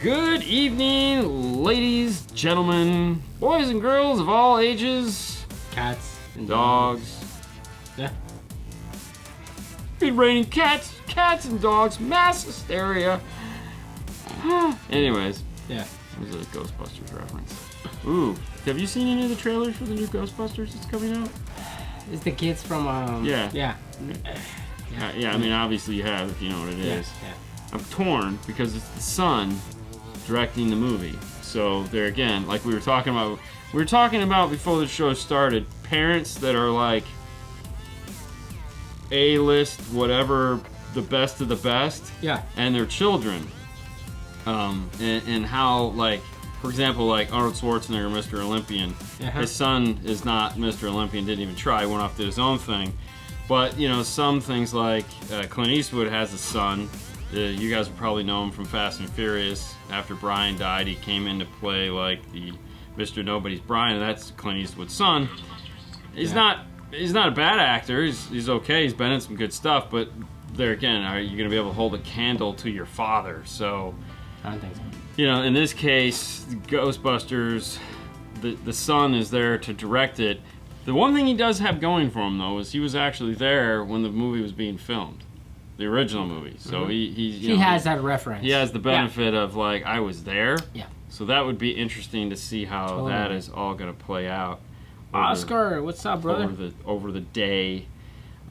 Good evening, ladies, gentlemen, boys and girls of all ages, Cats and dogs. Yeah. It's raining cats and dogs, mass hysteria. Anyways, Yeah. it was a Ghostbusters reference. Ooh, have you seen any of the trailers for the new Ghostbusters that's coming out? It's the kids from Yeah. Yeah. Yeah, I mean, obviously you have if you know what it is. Yeah. I'm torn because it's the son directing the movie. So there again, like we were talking about before the show started, parents that are like A-list, whatever, the best of the best, Yeah. and their children, and how, like, for example, like Arnold Schwarzenegger, Mr. Olympian, his son is not Mr. Olympian, didn't even try, went off to his own thing. But, you know, some things like Clint Eastwood has a son. You guys will probably know him from Fast and Furious. After Brian died, he came in to play like the Mr. Nobody's Brian, and that's Clint Eastwood's son. He's not a bad actor. He's okay. He's been in some good stuff, but there again, are you going to be able to hold a candle to your father? So, I don't think so. you know, in this case, Ghostbusters, the son is there to direct it. The one thing he does have going for him, though, is he was actually there when the movie was being filmed, the original movie. So he has that reference. He has the benefit of, like, I was there. Yeah. So that would be interesting to see how that is all going to play out. Oscar, what's up, brother? Over the day.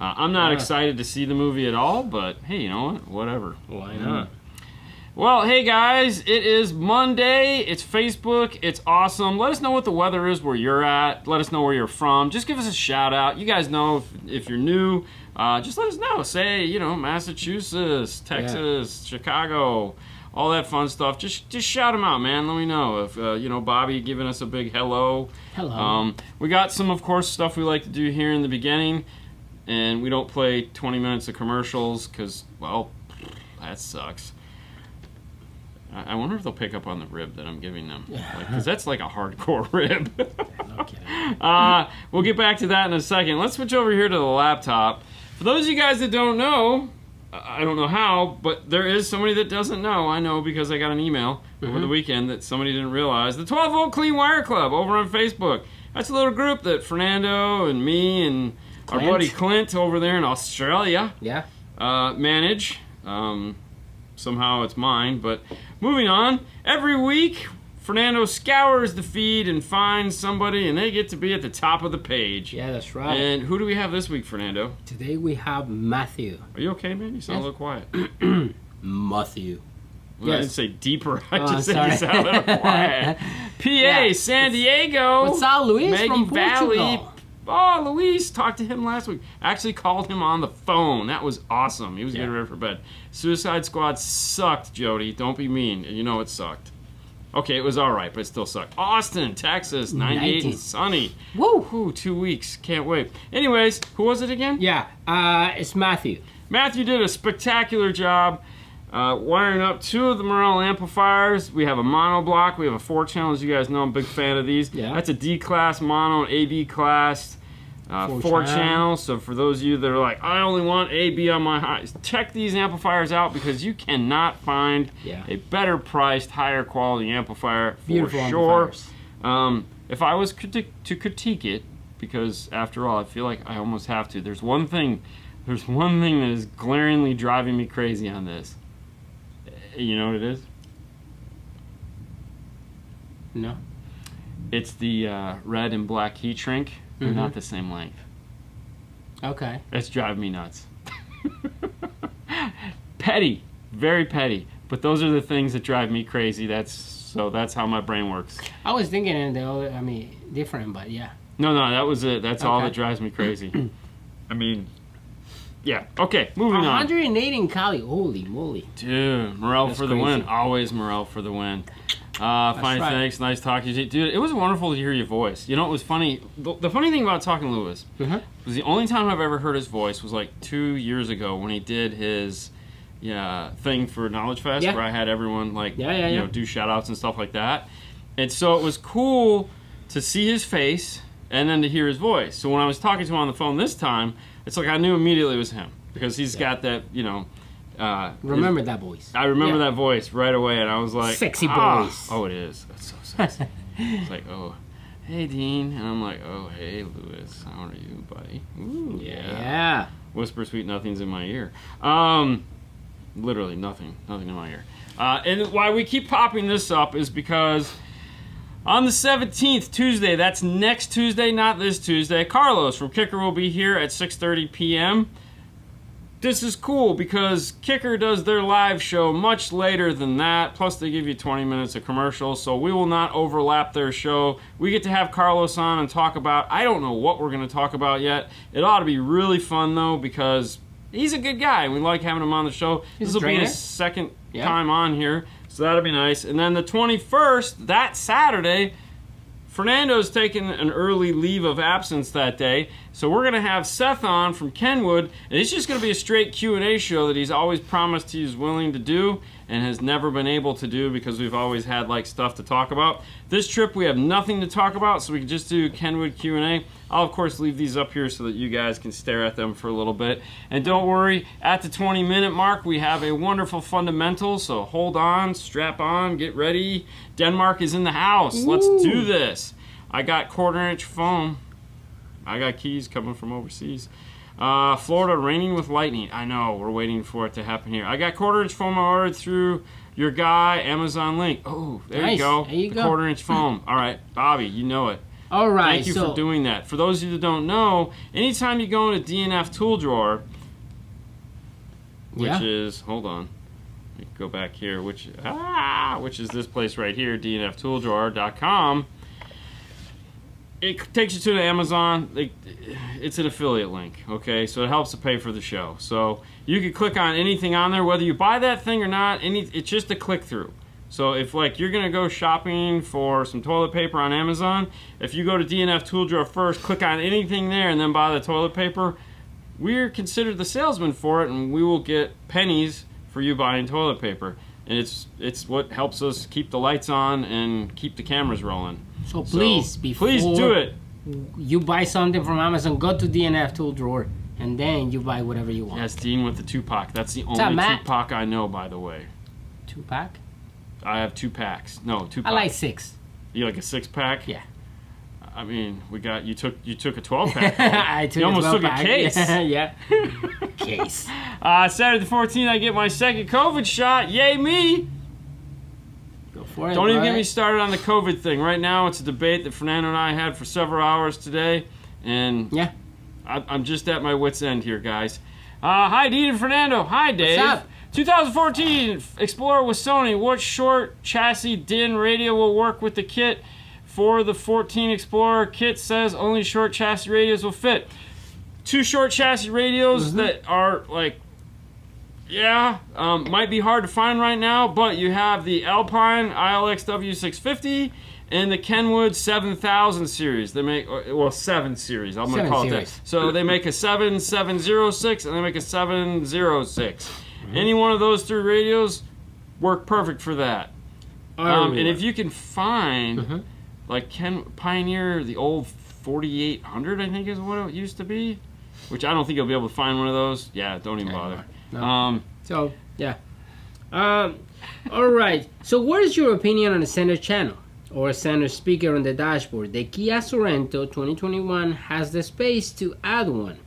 I'm not excited to see the movie at all, but hey, you know what? Whatever. Why not? Well, hey guys, it is Monday. It's Facebook. It's awesome. Let us know what the weather is where you're at. Let us know where you're from. Just give us a shout out. You guys know if you're new. Just let us know. Say, you know, Massachusetts, Texas, Chicago, all that fun stuff. Just shout them out, man. Let me know if you know, Bobby giving us a big hello. Hello. We got some, of course, stuff we like to do here in the beginning, and we don't play 20 minutes of commercials because, well, that sucks. I wonder if they'll pick up on the rib that I'm giving them. Because that's like a hardcore rib. No kidding. We'll get back to that in a second. Let's switch over here to the laptop. For those of you guys that don't know, I don't know how, but there is somebody that doesn't know. I know because I got an email over the weekend that somebody didn't realize. The 12 Volt Clean Wire Club over on Facebook. That's a little group that Fernando and me and our buddy Clint over there in Australia manage. Somehow it's mine, but moving on. Every week, Fernando scours the feed and finds somebody, and they get to be at the top of the page. Yeah, that's right. And who do we have this week, Fernando? Today we have Matthew. Are you okay, man? You sound a little quiet. Matthew. Well, I didn't say deeper. I just said sorry. you sound a little quiet. PA, San Diego. What's up, Luis Maggie from Valley. Portugal? Oh, Luis, talked to him last week. Actually called him on the phone. That was awesome. He was getting ready for bed. Suicide Squad sucked, Jody. Don't be mean. You know it sucked. Okay, it was all right, but it still sucked. Austin, Texas, 98 and sunny. Woo! 2 weeks. Can't wait. Anyways, who was it again? Yeah, it's Matthew. Matthew did a spectacular job wiring up 2 of the Morel amplifiers. We have a mono block. We have a 4-channel. As you guys know, I'm a big fan of these. Yeah. That's a D-class mono, AB class, 4-channel. So for those of you that are like, I only want AB on my highs, check these amplifiers out because you cannot find a better priced, higher quality amplifier for Beautiful sure. amplifiers. If I was to critique it, because after all, I feel like I almost have to. There's one thing that is glaringly driving me crazy on this. You know what it is? No. It's the red and black heat shrink. They're not the same length. Okay. That's driving me nuts. Petty. Very petty. But those are the things that drive me crazy. That's how my brain works. I was thinking different, but yeah. No, that was it. That's all that drives me crazy. I mean, yeah. Okay, moving on. 108 in Cali. Holy moly. Dude, Morel for the win. crazy. Always Morel for the win. Fine, right. thanks. Nice talking to you. Dude, it was wonderful to hear your voice. You know, it was funny. The funny thing about talking to Lewis was the only time I've ever heard his voice was like 2 years ago when he did his thing for KnowledgeFest where I had everyone like you know, do shout outs and stuff like that. And so it was cool to see his face and then to hear his voice. So when I was talking to him on the phone this time, it's like I knew immediately it was him because he's got that, you know, Remember that voice. I remember that voice right away, and I was like, sexy voice. Oh, it is. That's so sexy. It's like, oh, hey, Dean. And I'm like, oh, hey, Lewis. How are you, buddy? Ooh, yeah. Whisper sweet nothings in my ear. Literally nothing in my ear. And why we keep popping this up is because on the 17th, Tuesday, that's next Tuesday, not this Tuesday, Carlos from Kicker will be here at 6:30 p.m. This is cool because Kicker does their live show much later than that. Plus, they give you 20 minutes of commercials, so we will not overlap their show. We get to have Carlos on and talk about, I don't know what we're going to talk about yet. It ought to be really fun, though, because he's a good guy. We like having him on the show. This will be his second time on here, so that'll be nice. And then the 21st, that Saturday, Fernando's taking an early leave of absence that day, so we're going to have Seth on from Kenwood, and it's just going to be a straight Q&A show that he's always promised he's willing to do and has never been able to do because we've always had like stuff to talk about. This trip we have nothing to talk about, so we can just do Kenwood Q&A. I'll of course leave these up here so that you guys can stare at them for a little bit. And don't worry, at the 20-minute mark we have a wonderful fundamental, so hold on, strap on, get ready. Denmark is in the house. Ooh. Let's do this. I got 1/4-inch foam. I got keys coming from overseas. Florida raining with lightning. I know, we're waiting for it to happen here. I got 1/4-inch foam I ordered through your guy, Amazon link. Oh, there you go. There you go. 1/4-inch foam. All right, Bobby, you know it. All right. Thank you for doing that. For those of you that don't know, anytime you go into DNF Tool Drawer, which is, hold on, let me go back here, which is this place right here, dnftooldrawr.com. It takes you to the Amazon. It's an affiliate link, okay? So it helps to pay for the show. So you can click on anything on there, whether you buy that thing or not. It's just a click through. So if like you're gonna go shopping for some toilet paper on Amazon, if you go to DNF Tool Drawer first, click on anything there, and then buy the toilet paper, we're considered the salesman for it, and we will get pennies for you buying toilet paper. And it's what helps us keep the lights on and keep the cameras rolling. So please, before please do it. You buy something from Amazon, go to DNF Tool Drawer, and then you buy whatever you want. Yes, Dean with the 2-pack. That's the only 2-pack I know, by the way. 2-pack? I have 2 packs. No, 2 packs. I like 6. You like a 6-pack? Yeah. I mean, we got you took a 12-pack. I took you almost took a case. Yeah. Case. Saturday the 14th, I get my second COVID shot. Yay me! Go for it. Don't even get me started on the COVID thing. Right now, it's a debate that Fernando and I had for several hours today, and yeah, I'm just at my wit's end here, guys. Hi, Dean and Fernando. Hi, Dave. What's up? 2014 Explorer with Sony. What short chassis DIN radio will work with the kit? For the 14 Explorer, kit says only short chassis radios will fit. 2 short chassis radios that are like, might be hard to find right now, but you have the Alpine ILX-W650 and the Kenwood 7000 series. They make, 7 series. I'm going to call it that. So they make a 7706 and they make a 706. Any one of those 3 radios work perfect for that. And if you can find, like Pioneer, the old 4800, I think is what it used to be, which I don't think you'll be able to find one of those. Yeah, don't even bother. No. So, yeah. All right. So what is your opinion on a center channel or a center speaker on the dashboard? The Kia Sorento 2021 has the space to add one.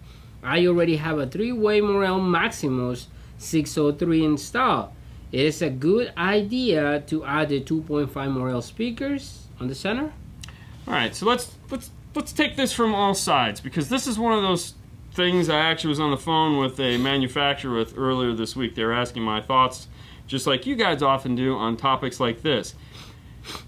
I already have a 3-way Morel Maximus 603 installed. It is a good idea to add the 2.5 Morel speakers on the center. All right, so let's take this from all sides, because this is one of those things I actually was on the phone with a manufacturer with earlier this week. They were asking my thoughts, just like you guys often do, on topics like this.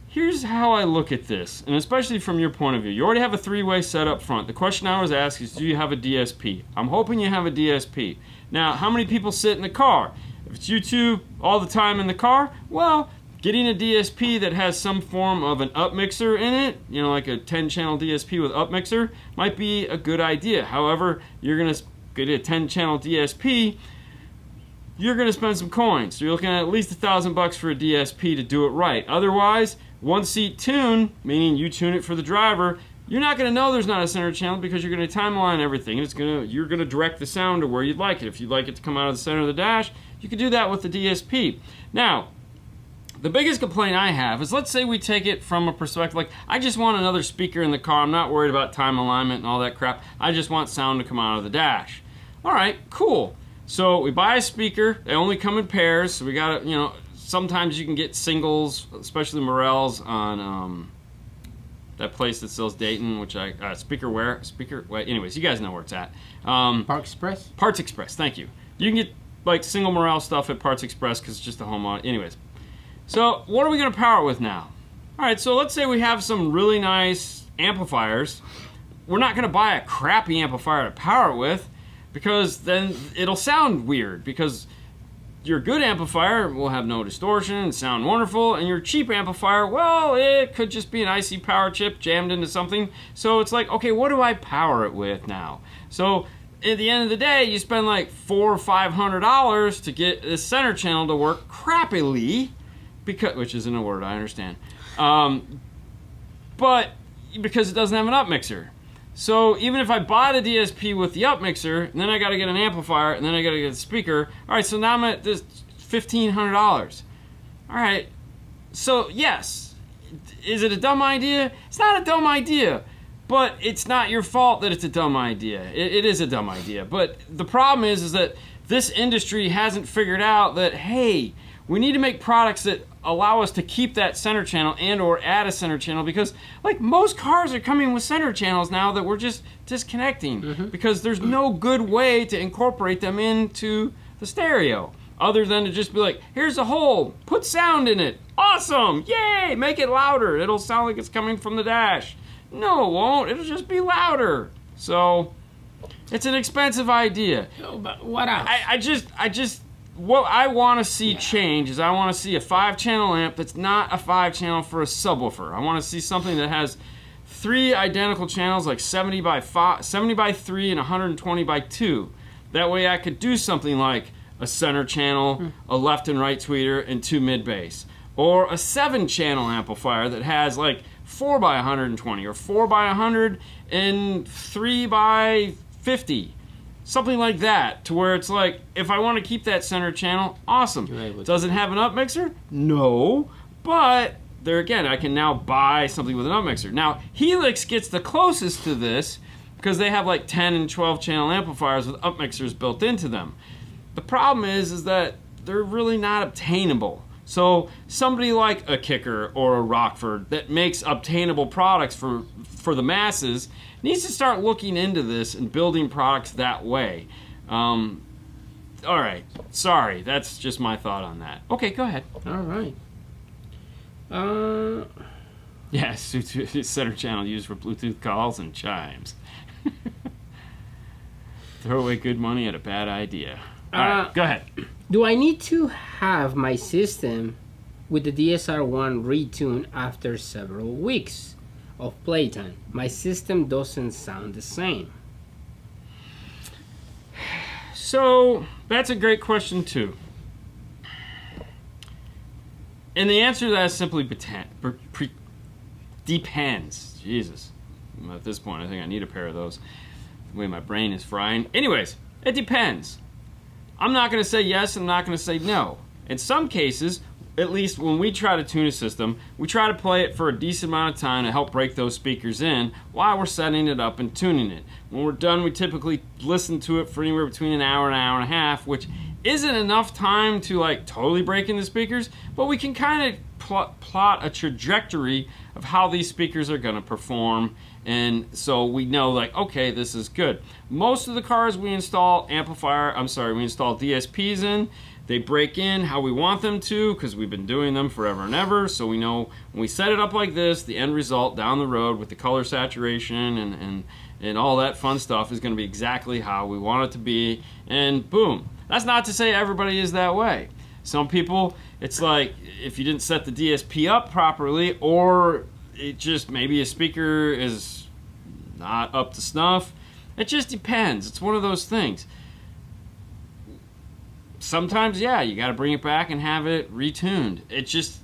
Here's how I look at this, and especially from your point of view. You already have a 3-way set up front. The question I was asked is, do you have a DSP? I'm hoping you have a DSP. Now, how many people sit in the car? If it's you two all the time in the car, well, getting a DSP that has some form of an up mixer in it, you know, like a 10-channel DSP with up mixer, might be a good idea. However, you're going to get a 10-channel DSP, you're going to spend some coins. So you're looking at least $1,000 for a DSP to do it right. Otherwise, 1-seat tune, meaning you tune it for the driver, you're not going to know there's not a center channel because you're going to timeline everything. And you're going to direct the sound to where you'd like it. If you'd like it to come out of the center of the dash, you can do that with the DSP. Now, the biggest complaint I have is, let's say we take it from a perspective like, I just want another speaker in the car. I'm not worried about time alignment and all that crap. I just want sound to come out of the dash. All right, cool. So we buy a speaker. They only come in pairs. So we got to, you know, sometimes you can get singles, especially Morel's on that place that sells Dayton, which anyways, you guys know where it's at. Parts Express? Parts Express, thank you. You can get like single Morel stuff at Parts Express because it's just a home on. Anyways. So what are we going to power it with now? All right, so let's say we have some really nice amplifiers. We're not going to buy a crappy amplifier to power it with because then it'll sound weird, because your good amplifier will have no distortion and sound wonderful, and your cheap amplifier, well, it could just be an IC power chip jammed into something. So it's like, okay, what do I power it with now? So at the end of the day, you spend like $400 or $500 to get this center channel to work crappily. Which isn't a word, I understand. But because it doesn't have an up mixer. So even if I buy the DSP with the up mixer, and then I got to get an amplifier, and then I got to get a speaker, all right, so now I'm at this $1,500. All right, so yes, is it a dumb idea? It's not a dumb idea, but it's not your fault that it's a dumb idea. It is a dumb idea, but the problem is that this industry hasn't figured out that, hey, we need to make products that allow us to keep that center channel and or add a center channel, because like most cars are coming with center channels now that we're just disconnecting because there's no good way to incorporate them into the stereo other than to just be like, here's a hole, put sound in it, awesome, yay, make it louder, it'll sound like it's coming from the dash. No, it won't, it'll just be louder. So it's an expensive idea. No, but what else? What I want to see change is I want to see a 5-channel amp that's not a 5-channel for a subwoofer. I want to see something that has 3 identical channels, like 70 by 3 and 120 by 2. That way I could do something like a center channel, a left and right tweeter, and 2 mid bass. Or a 7-channel amplifier that has like 4 by 120 or 4 by 100 and 3 by 50. Something like that, to where it's like, if I want to keep that center channel, awesome. Does it have an up mixer? No, but there again, I can now buy something with an up mixer. Now, Helix gets the closest to this because they have like 10 and 12 channel amplifiers with up mixers built into them. The problem is that they're really not obtainable. So somebody like a Kicker or a Rockford that makes obtainable products for the masses needs to start looking into this and building products that way. All right, sorry, that's just my thought on that. Okay, go ahead. All right. Yeah, center channel used for Bluetooth calls and chimes. Throw away good money at a bad idea. All right, go ahead. Do I need to have my system with the DSR-1 retuned after several weeks of playtime? My system doesn't sound the same. So that's a great question too. And the answer to that is simply depends. Jesus. At this point, I think I need a pair of those. The way my brain is frying. Anyways, it depends. I'm not going to say yes, I'm not going to say no. In some cases, at least when we try to tune a system, we try to play it for a decent amount of time to help break those speakers in while we're setting it up and tuning it. When we're done, we typically listen to it for anywhere between an hour and a half, which isn't enough time to like totally break in the speakers, but we can kind of plot a trajectory of how these speakers are going to perform, and so we know like, okay, this is good. Most of the cars we install DSPs in, they break in how we want them to because we've been doing them forever and ever, so we know when we set it up like this, the end result down the road with the color saturation and all that fun stuff is going to be exactly how we want it to be, and boom. That's not to say everybody is that way. Some people, it's like if you didn't set the DSP up properly, or it just maybe a speaker is not up to snuff. It just depends. It's one of those things. Sometimes, yeah, you got to bring it back and have it retuned. It just,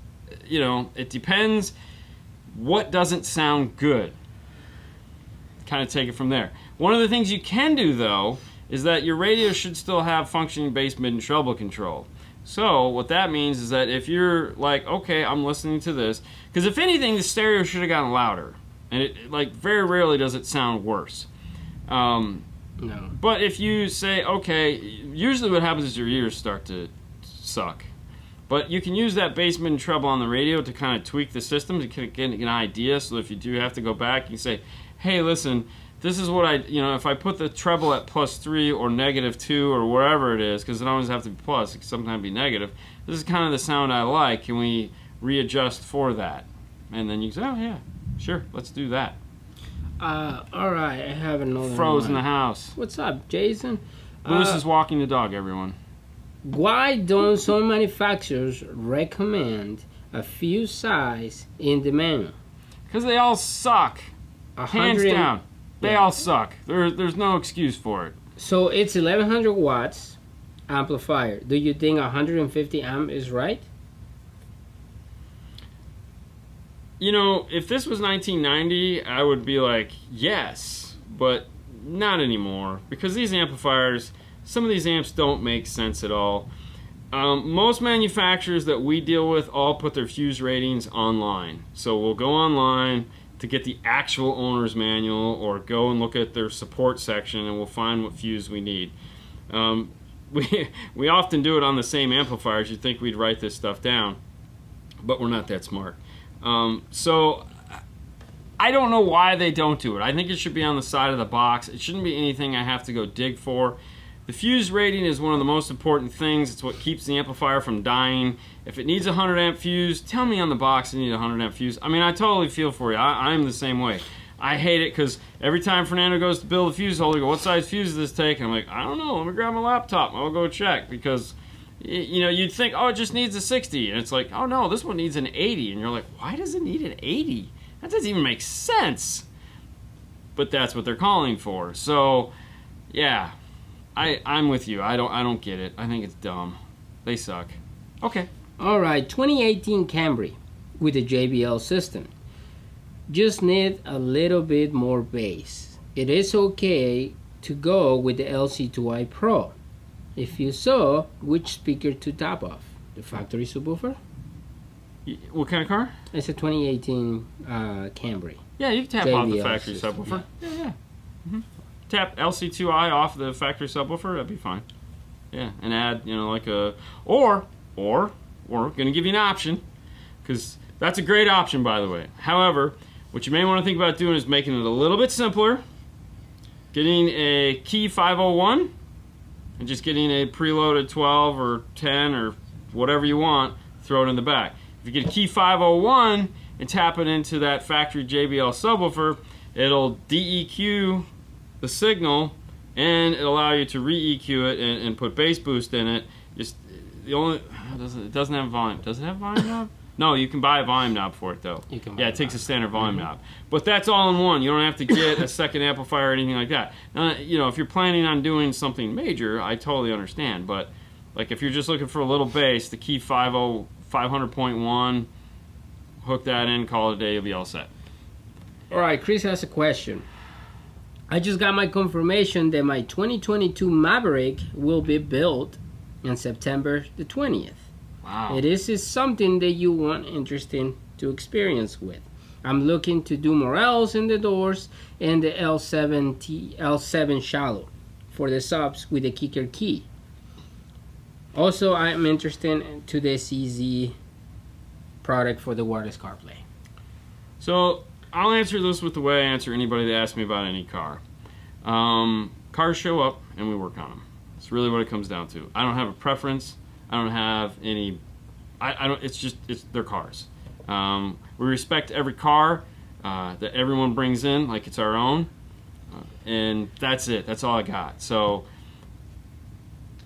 it depends what doesn't sound good. kind of take it from there. One of the things you can do, though, is that your radio should still have functioning bass, mid, and treble control. So what that means is that if you're like, okay, I'm listening to this, because if anything, the stereo should have gotten louder, and it like very rarely does it sound worse. No. But if you say, okay, usually what happens is your ears start to suck. But you can use that bass, mid, and treble on the radio to kind of tweak the system to get an idea. So if you do have to go back, you can say, hey, listen, this is what if I put the treble at +3 or -2 or wherever it is, because it always have to be plus, it can sometimes be negative, this is kind of the sound I like. Can we readjust for that? And then you say, oh, yeah, sure, let's do that. All right, I have another Froze one. in the house. What's up, Jason? Lewis is walking the dog, everyone. Why don't some manufacturers recommend a fuse size in the manual? Because they all suck. Hands down. They all suck. There's no excuse for it. So it's 1100 watts amplifier. Do you think 150 amp is right? You know, if this was 1990, I would be like, yes, but not anymore. Because these amplifiers, some of these amps don't make sense at all. Most manufacturers that we deal with all put their fuse ratings online. So we'll go online to get the actual owner's manual, or go and look at their support section, and we'll find what fuse we need. We often do it on the same amplifiers. You'd think we'd write this stuff down, but we're not that smart. So I don't know why they don't do it. I think it should be on the side of the box. It shouldn't be anything I have to go dig for. The fuse rating is one of the most important things. It's what keeps the amplifier from dying. If it needs a 100 amp fuse, tell me on the box you need a 100 amp fuse. I mean, I totally feel for you. I'm the same way. I hate it because every time Fernando goes to build a fuse holder, I go, what size fuse does this take? And I'm like, I don't know. Let me grab my laptop. I'll go check, because you'd think, oh, it just needs a 60. And it's like, oh, no, this one needs an 80. And you're like, why does it need an 80? That doesn't even make sense. But that's what they're calling for. So, yeah. I'm with you. I don't get it. I think it's dumb. They suck. Okay. All right. 2018 Camry with a JBL system. Just need a little bit more bass. It is okay to go with the LC2i Pro. If you saw, which speaker to top off? The factory subwoofer? What kind of car? It's a 2018 Camry. Yeah, you can tap JBL off the factory system. subwoofer. Yeah. Mm-hmm. Tap LC2i off the factory subwoofer, that'd be fine. Yeah, and add, like a, or we're gonna give you an option, because that's a great option, by the way. However, what you may want to think about doing is making it a little bit simpler, getting a key 501, and just getting a preloaded 12 or 10 or whatever you want, throw it in the back. If you get a key 501 and tap it into that factory JBL subwoofer, it'll DEQ the signal, and it'll allow you to re-EQ it and put bass boost in it. Just it doesn't have volume. Does it have volume knob? No, you can buy a volume knob for it though. Yeah, it takes a standard volume knob. But that's all in one. You don't have to get a second amplifier or anything like that. Now, if you're planning on doing something major, I totally understand. But like if you're just looking for a little bass, the key 500.1, hook that in, call it a day, you'll be all set. All right, Chris has a question. I just got my confirmation that my 2022 Maverick will be built on September the 20th. Wow. It is something that you want interesting to experience with. I'm looking to do more L's in the doors and the L7 shallow for the subs with the kicker key. Also, I'm interested to the CZ product for the wireless CarPlay. So I'll answer this with the way I answer anybody that asks me about any car. Cars show up and we work on them. It's really what it comes down to. I don't have a preference. I don't have any. I don't. It's their cars. We respect every car that everyone brings in like it's our own, and that's it. That's all I got. So.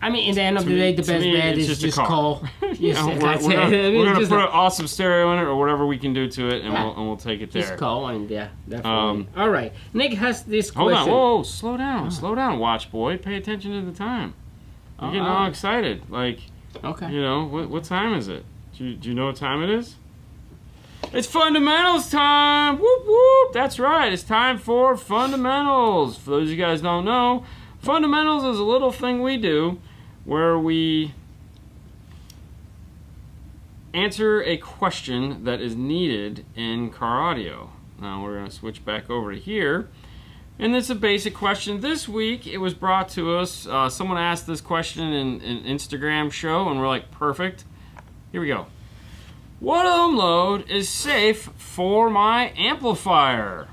I mean, in the end of the day, the best bet is just call. We're gonna put an awesome stereo in it, or whatever we can do to it, and we'll take it there. Just call, and yeah, definitely. All right, Nick has this question. Hold on, whoa, slow down, slow down, watch boy. Pay attention to the time. You're getting all excited, like. Okay. What time is it? Do you know what time it is? It's fundamentals time! Whoop whoop! That's right, it's time for fundamentals. For those of you guys who don't know, fundamentals is a little thing we do where we answer a question that is needed in car audio. Now we're going to switch back over to here. And it's a basic question. This week it was brought to us. Someone asked this question in an Instagram show, and we're like, perfect. Here we go. What ohm load is safe for my amplifier?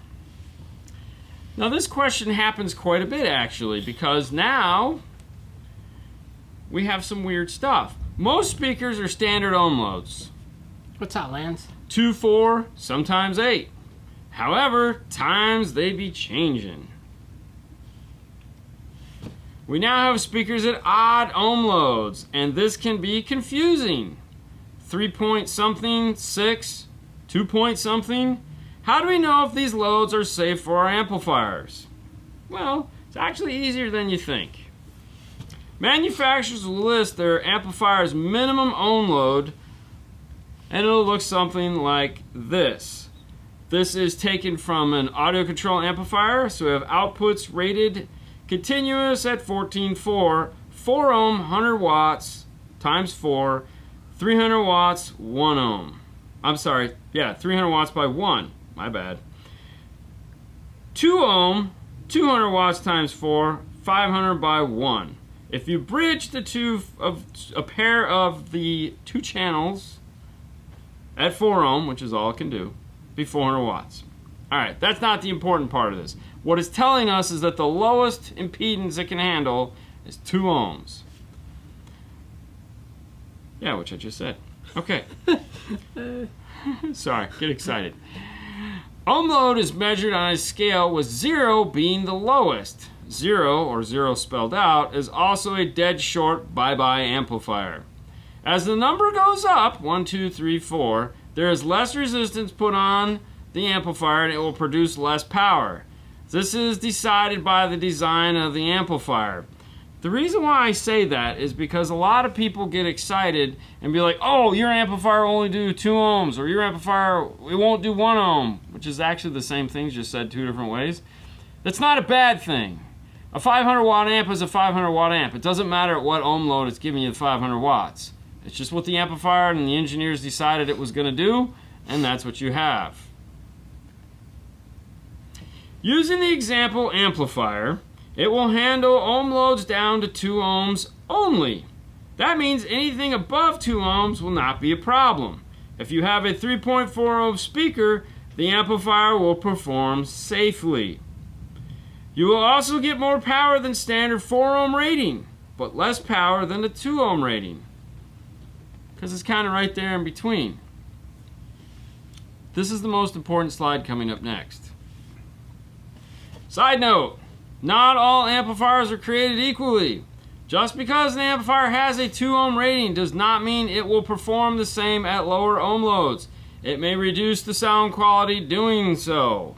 Now this question happens quite a bit actually, because now we have some weird stuff. Most speakers are standard ohm loads. What's that, Lance? 2, 4, sometimes 8. However, times they be changing. We now have speakers at odd ohm loads, and this can be confusing. 3 point something, 6, 2 point something. How do we know if these loads are safe for our amplifiers? Well, it's actually easier than you think. Manufacturers will list their amplifier's minimum ohm load, and it'll look something like this. This is taken from an audio control amplifier, so we have outputs rated continuous at 14.4, 4 ohm, 100 watts times 4, 300 watts, 1 ohm. I'm sorry, yeah, 300 watts by 1, my bad. 2 ohm, 200 watts times 4, 500 by 1. If you bridge the two of a pair of the two channels at 4 ohm, which is all it can do, be 400 watts. Alright, that's not the important part of this. What it's telling us is that the lowest impedance it can handle is 2 ohms. Yeah, which I just said. Okay. Sorry, get excited. Ohm load is measured on a scale with 0 being the lowest. 0, or 0 spelled out, is also a dead short bye-bye amplifier. As the number goes up, 1, 2, 3, 4, there is less resistance put on the amplifier and it will produce less power. This is decided by the design of the amplifier. The reason why I say that is because a lot of people get excited and be like, oh, your amplifier will only do 2 ohms, or your amplifier, it won't do 1 ohm, which is actually the same thing, just said 2 different ways. That's not a bad thing. A 500 watt amp is a 500 watt amp. It doesn't matter at what ohm load it's giving you the 500 watts. It's just what the amplifier and the engineers decided it was going to do, and that's what you have. Using the example amplifier, it will handle ohm loads down to 2 ohms only. That means anything above 2 ohms will not be a problem. If you have a 3.4 ohm speaker, the amplifier will perform safely. You will also get more power than standard 4 ohm rating, but less power than the 2 ohm rating, because it's kind of right there in between. This is the most important slide coming up next. Side note, not all amplifiers are created equally. Just because an amplifier has a 2 ohm rating does not mean it will perform the same at lower ohm loads. It may reduce the sound quality doing so.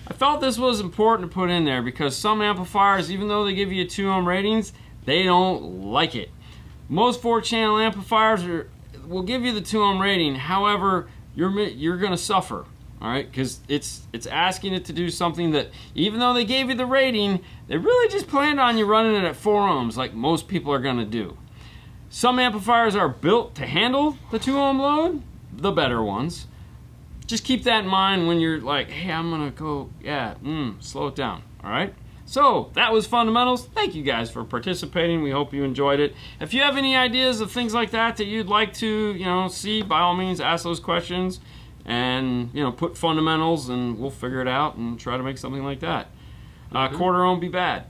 I felt this was important to put in there because some amplifiers, even though they give you 2 ohm ratings, they don't like it. Most 4-channel amplifiers will give you the 2 ohm rating. However, you're going to suffer, all right? Because it's asking it to do something that, even though they gave you the rating, they really just planned on you running it at 4 ohms like most people are going to do. Some amplifiers are built to handle the 2 ohm load, the better ones. Just keep that in mind when you're like, hey, I'm going to go, slow it down, all right? So, that was fundamentals. Thank you guys for participating. We hope you enjoyed it. If you have any ideas of things like that you'd like to, see, by all means, ask those questions and, put fundamentals and we'll figure it out and try to make something like that. Quarter ohm be bad.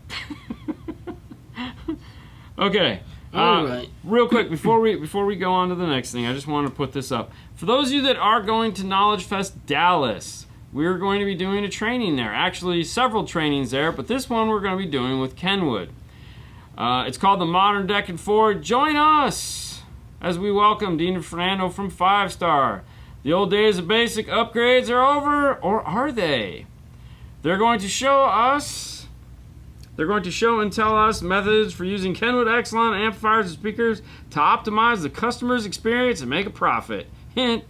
Okay. All right. Real quick, before we go on to the next thing, I just want to put this up. For those of you that are going to KnowledgeFest Dallas, we're going to be doing a training there. Actually, several trainings there, but this one we're going to be doing with Kenwood. It's called the Modern Deck and Ford. Join us as we welcome Dean and Fernando from 5 Star. The old days of basic upgrades are over, or are they? They're going to show and tell us methods for using Kenwood Excellent amplifiers and speakers to optimize the customer's experience and make a profit. Hint,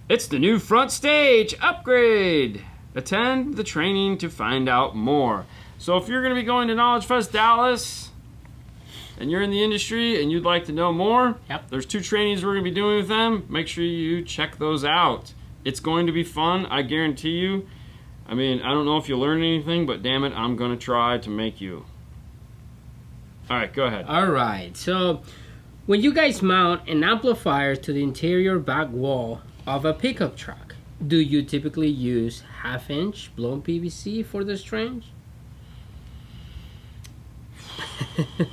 It's the new front stage upgrade. Attend the training to find out more. So if you're going to be going to KnowledgeFest Dallas and you're in the industry and you'd like to know more, there's 2 trainings we're going to be doing with them. Make sure you check those out. It's going to be fun, I guarantee you. I mean, I don't know if you'll learn anything, but damn it, I'm going to try to make you. All right, go ahead. All right, so when you guys mount an amplifier to the interior back wall of a pickup truck, do you typically use 1/2 inch blown PVC for this range?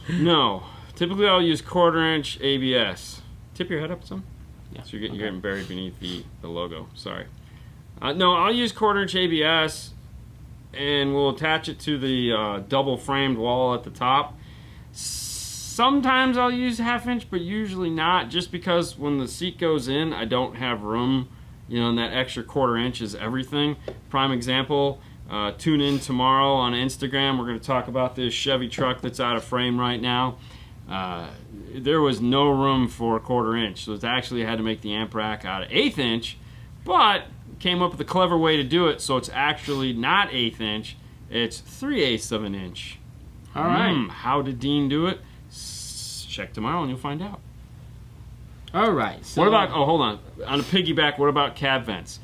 No. Typically I'll use 1/4 inch ABS. Tip your head up some. Yeah. So you're getting buried beneath the logo. Sorry. No, I'll use 1/4 inch ABS and we'll attach it to the double framed wall at the top. Sometimes I'll use 1/2 inch, but usually not, just because when the seat goes in, I don't have room, you know, and that extra 1/4 inch is everything. Prime example, tune in tomorrow on Instagram. We're going to talk about this Chevy truck that's out of frame right now. There was no room for 1/4 inch, so it's actually had to make the amp rack out of 1/8 inch, but came up with a clever way to do it, so it's actually not 1/8 inch, it's 3/8 of an inch. All right. How did Dean do it? Check tomorrow and you'll find out. All right. So what about, oh, hold on. On a piggyback, what about cab vents?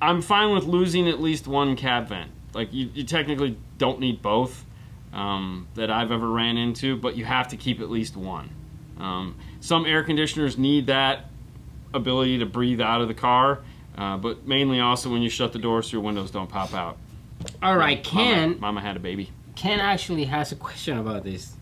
I'm fine with losing at least one cab vent. Like, you technically don't need both that I've ever ran into, but you have to keep at least one. Some air conditioners need that ability to breathe out of the car, but mainly also when you shut the door so your windows don't pop out. All right, Mama had a baby. Ken actually has a question about this.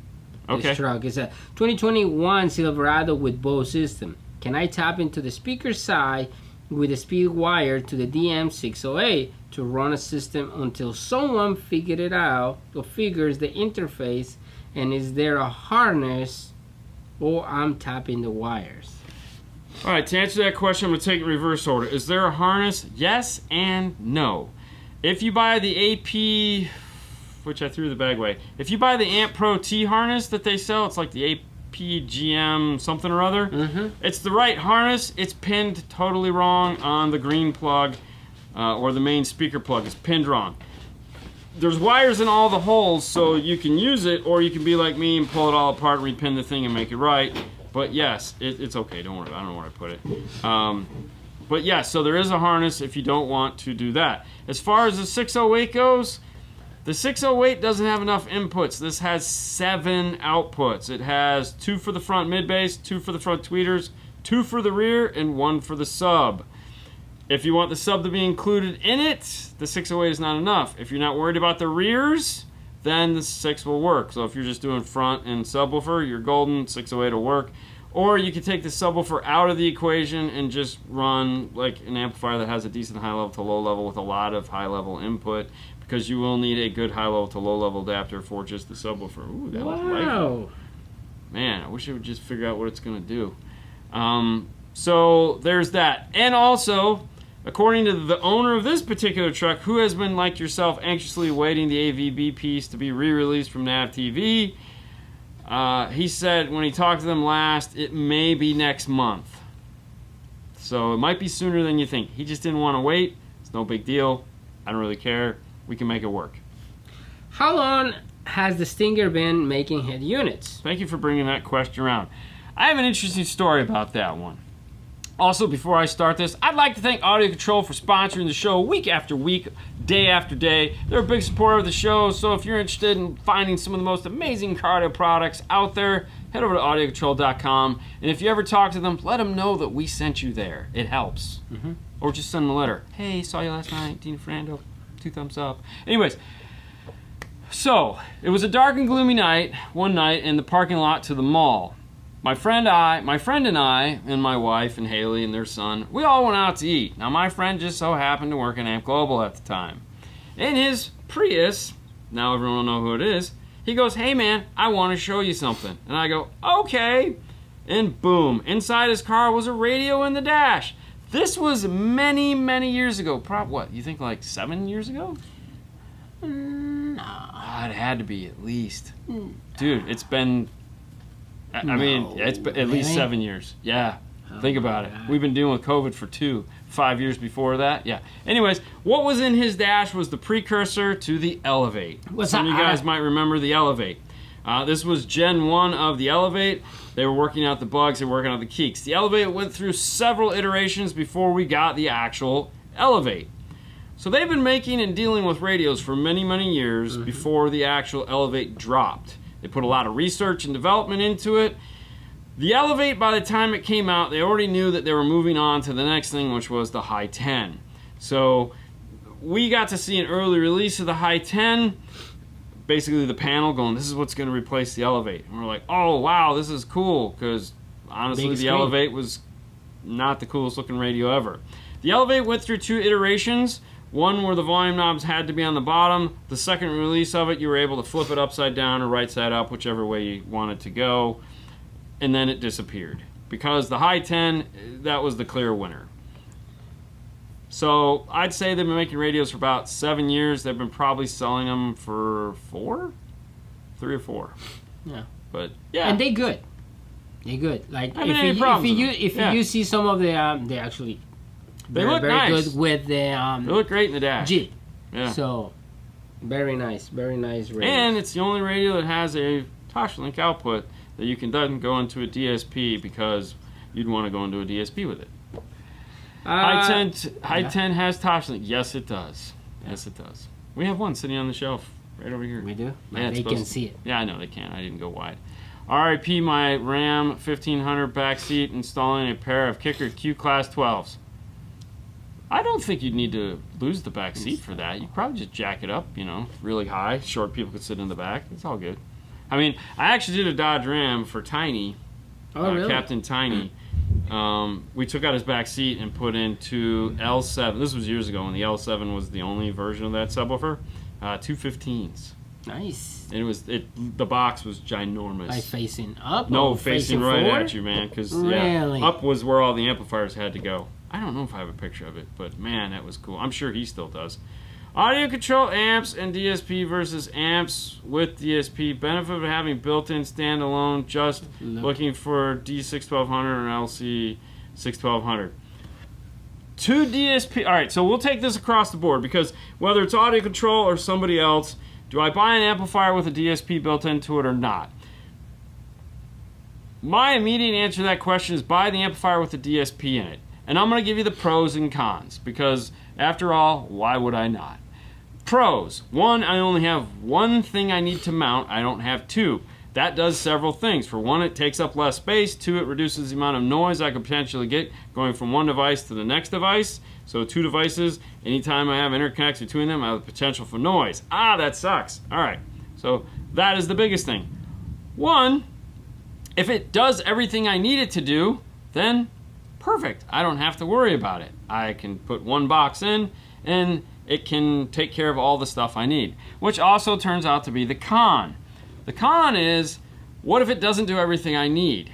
Okay. This truck is a 2021 Silverado with Bose system. Can I tap into the speaker side with a speed wire to the DM608 to run a system until someone figured it out or figures the interface? And is there a harness, or I'm tapping the wires? All right, to answer that question, I'm going to take it in reverse order. Is there a harness? Yes and no. If you buy the AP, which I threw the bag away, if you buy the Amp Pro T harness that they sell, it's like the APGM something or other, it's the right harness. It's pinned totally wrong on the green plug, or the main speaker plug is pinned wrong. There's wires in all the holes, so you can use it, or you can be like me and pull it all apart, repin the thing, and make it right. But yes, it's okay. Don't worry. I don't know where I put it. But yes, so there is a harness if you don't want to do that. As far as the 608 goes, the 608 doesn't have enough inputs. This has 7 outputs. It has 2 for the front mid-bass, 2 for the front tweeters, 2 for the rear, and 1 for the sub. If you want the sub to be included in it, the 608 is not enough. If you're not worried about the rears, then the 6 will work. So if you're just doing front and subwoofer, you're golden, 608 will work. Or you can take the subwoofer out of the equation and just run like an amplifier that has a decent high level to low level with a lot of high level input, because you will need a good high level to low level adapter for just the subwoofer. Ooh, that was light. Man, I wish it would just figure out what it's going to do. So there's that. And also, according to the owner of this particular truck, who has been like yourself anxiously awaiting the AVB piece to be re-released from NAV TV, he said when he talked to them last, it may be next month. So it might be sooner than you think. He just didn't want to wait. It's no big deal. I don't really care. We can make it work. How long has the Stinger been making head units? Thank you for bringing that question around. I have an interesting story about that one. Also, before I start this, I'd like to thank Audio Control for sponsoring the show week after week, day after day. They're a big supporter of the show, so if you're interested in finding some of the most amazing car audio products out there, head over to audiocontrol.com. And if you ever talk to them, let them know that we sent you there. It helps. Or just send them a letter. Hey, saw you last night, Dean Fernando. 2 thumbs up. Anyways, so it was a dark and gloomy night, one night in the parking lot to the mall. My friend and I, and my wife and Haley and their son, we all went out to eat. Now my friend just so happened to work in Amp Global at the time. In his Prius, now everyone will know who it is, he goes, "Hey man, I want to show you something." And I go, "Okay." And boom, inside his car was a radio in the dash. This was many, many years ago. What, you think like 7 years ago? No. It had to be at least. Dude, it's been... I mean, it's been at least 7 years. Yeah. Think about it. We've been dealing with COVID for 5 years before that. Yeah. Anyways, what was in his dash was the precursor to the Elevate. Some of you guys might remember the Elevate. This was Gen 1 of the Elevate. They were working out the bugs. They were working out the kinks. The Elevate went through several iterations before we got the actual Elevate. So they've been making and dealing with radios for many, many years before the actual Elevate dropped. They put a lot of research and development into it. The Elevate, by the time it came out, they already knew that they were moving on to the next thing, which was the High 10. So we got to see an early release of the High 10, basically the panel going, this is what's going to replace the Elevate. And we're like, oh, wow, this is cool, because honestly, the Elevate was not the coolest looking radio ever. The Elevate went through 2 iterations. One where the volume knobs had to be on the bottom. The second release of it, you were able to flip it upside down or right side up, whichever way you wanted to go. And then it disappeared. Because the High 10, that was the clear winner. So I'd say they've been making radios for about 7 years. They've been probably selling them for 4? 3 or 4. Yeah. But yeah. And they good. They good. Like if you see some of the they actually they look very nice. Good with the they look great in the dash. Jeep. Yeah. So very nice radio. And it's the only radio that has a Toshlink output that you can then go into a DSP because you'd want to go into a DSP with it. High 10 has Toshlink. Yes, it does. Yes, it does. We have one sitting on the shelf right over here. We do? Yeah, they can see it. Yeah, I know they can. I didn't go wide. RIP my Ram 1500 backseat installing a pair of Kicker Q Class 12s. I don't think you'd need to lose the back seat for that. You'd probably just jack it up, you know, really high. Short people could sit in the back. It's all good. I mean, I actually did a Dodge Ram for Tiny, really? Captain Tiny. We took out his back seat and put into L7. This was years ago when the L7 was the only version of that subwoofer. 215s. Nice. And the box was ginormous. Like facing up? No, facing right forward? At you, man. Because really? Up was where all the amplifiers had to go. I don't know if I have a picture of it, but man, that was cool. I'm sure he still does. Audio control amps and DSP versus amps with DSP. Benefit of having built-in standalone. Just looking for D611200 and LC611200. 2 DSP. All right, so we'll take this across the board because whether it's audio control or somebody else, do I buy an amplifier with a DSP built into it or not? My immediate answer to that question is buy the amplifier with a DSP in it. And I'm going to give you the pros and cons because, after all, why would I not? Pros. 1, I only have 1 thing I need to mount. I don't have 2. That does several things. For 1, it takes up less space. 2, it reduces the amount of noise I could potentially get going from one device to the next device. So 2 devices, anytime I have interconnects between them, I have the potential for noise. Ah, that sucks. All right. So that is the biggest thing. 1, if it does everything I need it to do, then perfect. I don't have to worry about it. I can put 1 box in and it can take care of all the stuff I need, which also turns out to be the con. The con is, what if it doesn't do everything I need?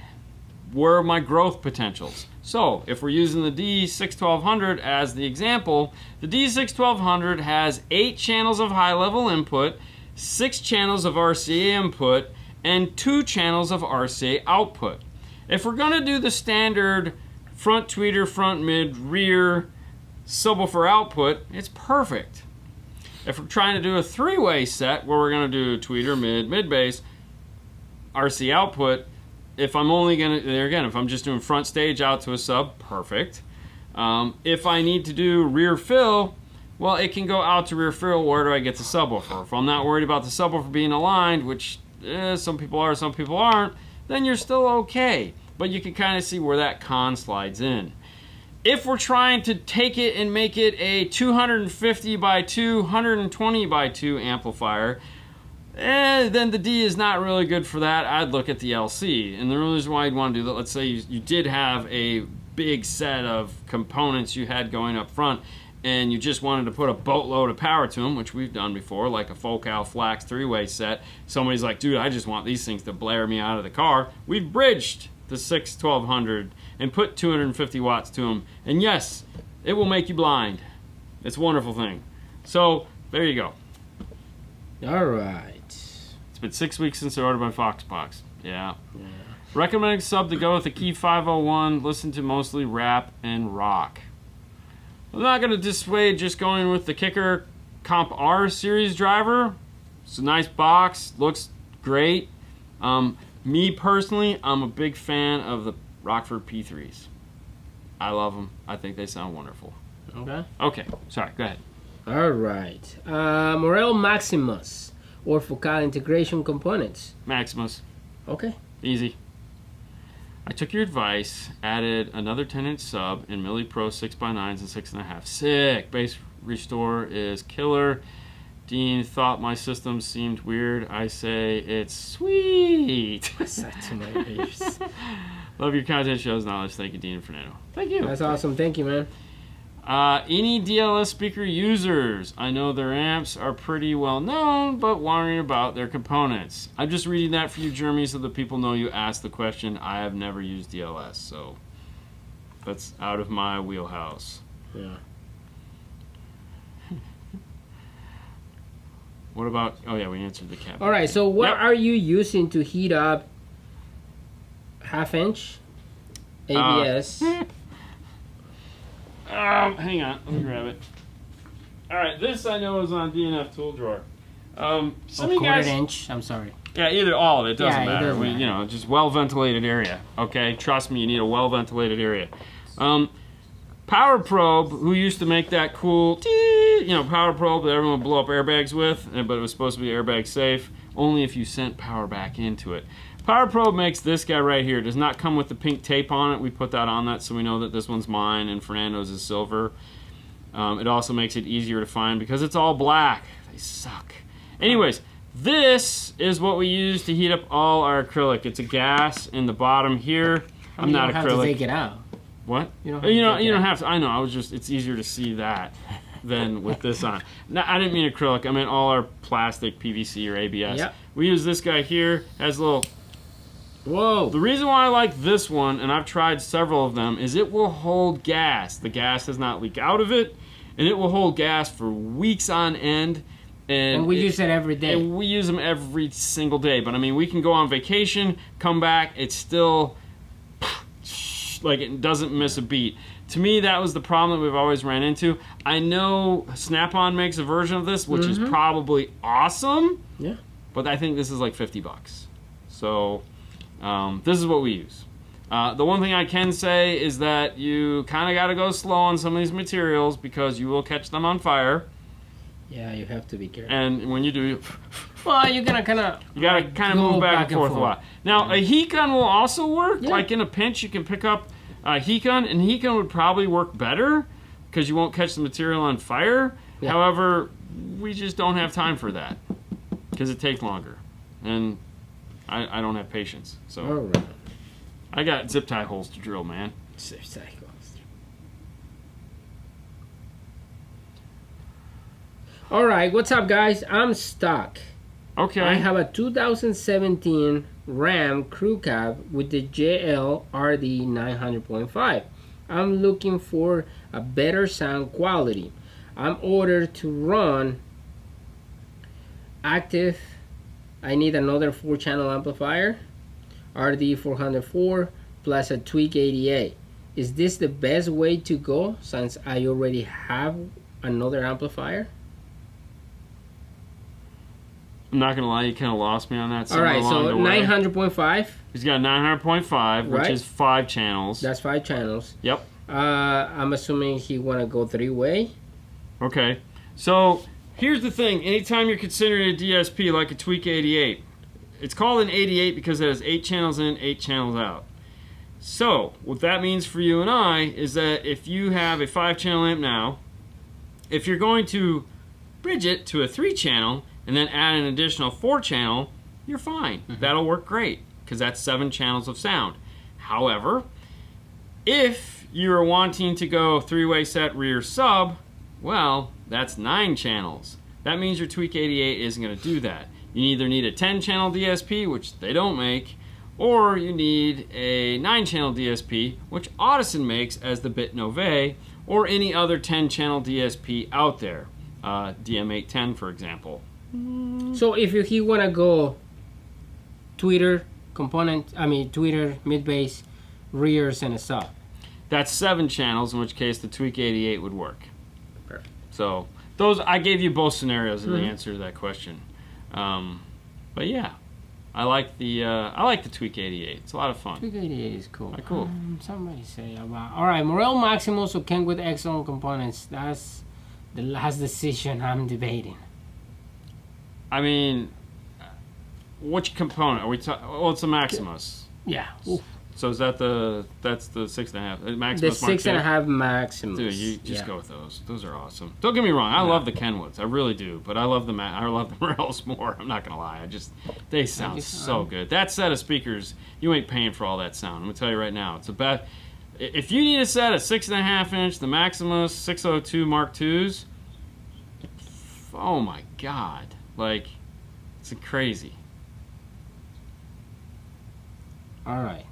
Where are my growth potentials? So if we're using the D611200 as the example, the D611200 has 8 channels of high-level input, 6 channels of RCA input, and 2 channels of RCA output. If we're going to do the standard front tweeter, front mid, rear subwoofer output, it's perfect. If we're trying to do a 3-way set where we're going to do tweeter, mid bass, RC output, if I'm only going to, there again, if I'm just doing front stage out to a sub, perfect. If I need to do rear fill, well, it can go out to rear fill. Where do I get the subwoofer? If I'm not worried about the subwoofer being aligned, which some people are, some people aren't, then you're still okay. But you can kind of see where that con slides in. If we're trying to take it and make it a 250 by 2, 120 by 2 amplifier, then the D is not really good for that. I'd look at the LC. And the reason why you'd want to do that, let's say you did have a big set of components you had going up front, and you just wanted to put a boatload of power to them, which we've done before, like a Focal Flax 3-way set. Somebody's like, dude, I just want these things to blare me out of the car. We've bridged the 611200 and put 250 watts to them, and yes, it will make you blind. It's a wonderful thing. So there you go. All right. It's been 6 weeks since I ordered my Foxbox. Yeah. Recommending sub to go with the Key 501. Listen to mostly rap and rock. I'm not going to dissuade just going with the Kicker Comp R series driver. It's a nice box. Looks great. Me personally, I'm a big fan of the Rockford P3s. I love them. I think they sound wonderful. Okay. Okay. Sorry. Go ahead. All right. Morel Maximus or Focal integration components. Maximus. Okay. Easy. I took your advice, added another 10-inch sub in Milli Pro 6x9s and 6.5. Sick. Bass restore is killer. Dean thought my system seemed weird. I say it's sweet. What's that to my ears? Love your content, shows knowledge. Thank you, Dean and Fernando. Thank you. That's awesome. Thank you, man. Any DLS speaker users? I know their amps are pretty well known, but wondering about their components. I'm just reading that for you, Jeremy, so that people know you asked the question. I have never used DLS, so that's out of my wheelhouse. Yeah. What about... Oh, yeah, we answered the cap. All right, so what are you using to heat up half-inch ABS? Hang on, let me grab it. All right, this I know is on DNF tool drawer. Some of you guys, quarter-inch. I'm sorry. Yeah, either all of it doesn't matter. It doesn't matter. You know, just well-ventilated area. Okay, trust me, you need a well-ventilated area. Power Probe, who used to make that cool, power probe that everyone would blow up airbags with, but it was supposed to be airbag safe, only if you sent power back into it. Power Probe makes this guy right here. It does not come with the pink tape on it. We put that on that so we know that this one's mine and Fernando's is silver. It also makes it easier to find because it's all black. They suck. Anyways, this is what we use to heat up all our acrylic. It's a gas in the bottom here. I'm not acrylic. You don't have to take it out. What? You don't have to. I know. It's easier to see that than with this on. No, I didn't mean acrylic. I meant all our plastic, PVC or ABS. Yep. We use this guy here. Has a little... Whoa. The reason why I like this one, and I've tried several of them, is it will hold gas. The gas does not leak out of it, and it will hold gas for weeks on end. And we use it every day. And we use them every single day. But I mean, we can go on vacation, come back, it's still like it doesn't miss a beat. To me, that was the problem that we've always ran into. I know Snap-on makes a version of this, which is probably awesome. Yeah. But I think this is like $50. So this is what we use. The one thing I can say is that you kind of got to go slow on some of these materials because you will catch them on fire. Yeah, you have to be careful. And when you do, well, you're gonna kind of move back and forth a lot. Now, a heat gun will also work. Yeah. Like in a pinch, you can pick up a heat gun, and heat gun would probably work better because you won't catch the material on fire. Yeah. However, we just don't have time for that because it takes longer, and I don't have patience. So all right. I got zip tie holes to drill, man. Zip tie holes. All right, what's up, guys? I'm stuck. Okay. I have a 2017 Ram crew cab with the JL RD 900.5. I'm looking for a better sound quality. I'm ordered to run active. I need another 4-channel amplifier, RD 404 plus a Tweak 88. Is this the best way to go since I already have another amplifier? I'm not gonna lie, you kind of lost me on that. All right, so 900.5. He's got 900.5, which is 5 channels. That's 5 channels. Yep. I'm assuming he want to go 3-way. Okay. So here's the thing: anytime you're considering a DSP like a Tweak 88, it's called an 88 because it has 8 channels in, 8 channels out. So what that means for you and I is that if you have a 5-channel amp now, if you're going to bridge it to a 3-channel and then add an additional 4-channel, you're fine. That'll work great because that's 7 channels of sound. However, if you're wanting to go 3-way set rear sub, well, that's 9 channels. That means your Tweak 88 isn't going to do that. You either need a 10-channel DSP, which they don't make, or you need a 9-channel DSP, which Audison makes as the Bit Nove, or any other 10-channel DSP out there. DM810, for example. So if he want to go tweeter component, tweeter, mid-bass, rears, and a sub. That's 7 channels, in which case the Tweak 88 would work. Perfect. So those, I gave you both scenarios in the answer to that question. But yeah, I like the Tweak 88. It's a lot of fun. Tweak 88 is cool. Cool. Somebody say about. All right, Morel Maximus or Kenwood X-Zone components. That's the last decision I'm debating. I mean, which component are we talking? Well, it's a Maximus. Yeah. Oof. So is that that's the 6.5 Maximus? The 6.5 Maximus. Dude, you just go with those. Those are awesome. Don't get me wrong. I love the Kenwoods. I really do. But I love the Morels more. I'm not gonna lie. They sound so good. That set of speakers, you ain't paying for all that sound. I'm gonna tell you right now. It's a best. If you need a set of 6.5 inch, the Maximus 602 Mark IIs. Oh my God! Like, it's crazy. All right.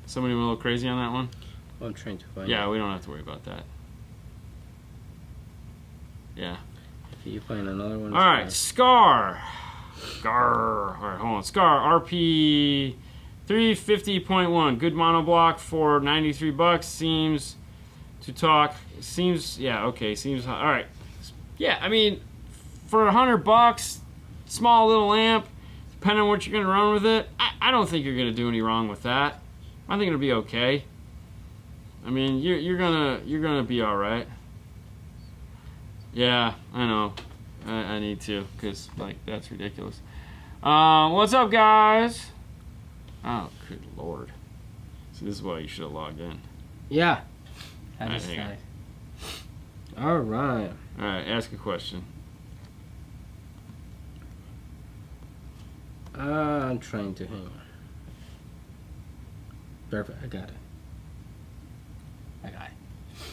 Somebody went a little crazy on that one? I'm trying to find Yeah, we don't have to worry about that. Yeah. Can you find another one? Alright, Scar. Alright, hold on. Scar, RP 350.1. Good monoblock for $93. Seems to talk. Seems, yeah, okay. Seems, alright. Yeah, I mean, for $100, small little amp, depending on what you're going to run with it, I don't think you're going to do any wrong with that. I think it'll be okay. I mean, you're gonna be all right. Yeah, I know. I need to, cause like that's ridiculous. What's up, guys? Oh, good lord. So this is why you should have logged in. Yeah. All right. All right. All right. Ask a question. I'm trying to hang on. Perfect, I got it.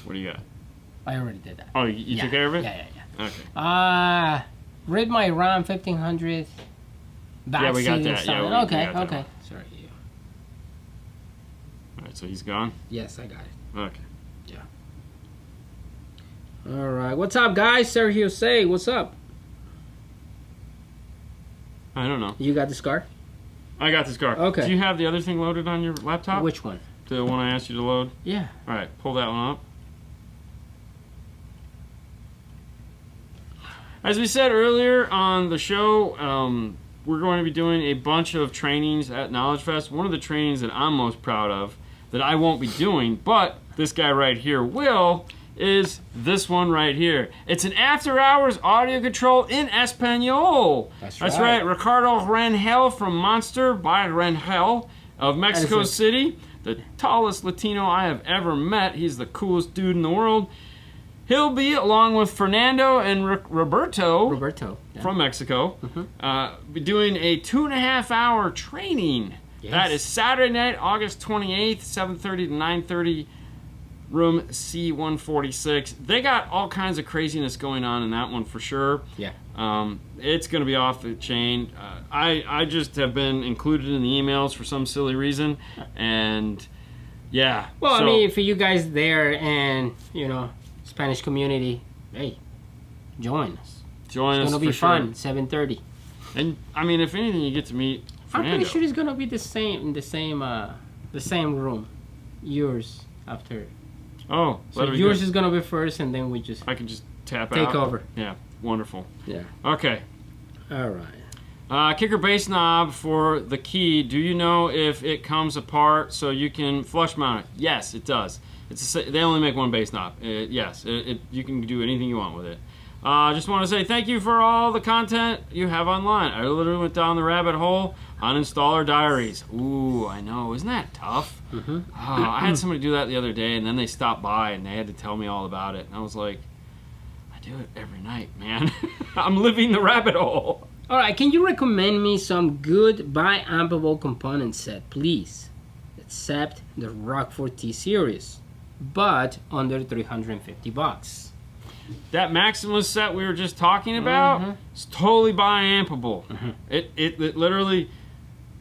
What do you got? I already did that. Oh, you took care of it? Yeah. Okay. Read my RAM 1500. Yeah, we got that. Yeah, okay. Sorry. Yeah. All right, so he's gone? Yes, I got it. Okay. Yeah. All right. What's up, guys? Sergio Say, what's up? I don't know. You got the Scar? I got the Scar. Okay. Do you have the other thing loaded on your laptop? Which one? The one I asked you to load? Yeah. All right, pull that one up. As we said earlier on the show, we're going to be doing a bunch of trainings at KnowledgeFest. One of the trainings that I'm most proud of, that I won't be doing, but this guy right here will, is this one right here. It's an after-hours audio control in Espanol. That's right. Ricardo Rangel from Monster by Rangel of Mexico City. The tallest Latino I have ever met. He's the coolest dude in the world. He'll be, along with Fernando and Roberto from Mexico, be doing a 2.5-hour training. Yes. That is Saturday night, August 28th, 7:30 to 9:30, room C146. They got all kinds of craziness going on in that one for sure. Yeah. It's going to be off the chain. I just have been included in the emails for some silly reason, and yeah. Well, so, I mean, for you guys there and, you know, Spanish community, hey, join us. It's going to be fun, 7:30. And, I mean, if anything, you get to meet Fernando. I'm pretty sure it's going to be the same room. Yours after. Oh, so yours is going to be first, and then I can just take over. Yeah, wonderful. Yeah. Okay. All right. Kicker bass knob for the key. Do you know if it comes apart so you can flush mount it? Yes, it does. They only make one bass knob. Yes, you can do anything you want with it. Just want to say thank you for all the content you have online. I literally went down the rabbit hole on installer diaries. Ooh, I know. Isn't that tough? Mm-hmm. Oh, I had somebody do that the other day, and then they stopped by, and they had to tell me all about it. And I was like, I do it every night, man. I'm living the rabbit hole. All right, can you recommend me some good Bi-ampable component set, please? Except the Rockford T series, but under $350. That Maximus set we were just talking about is totally Bi-ampable. It literally,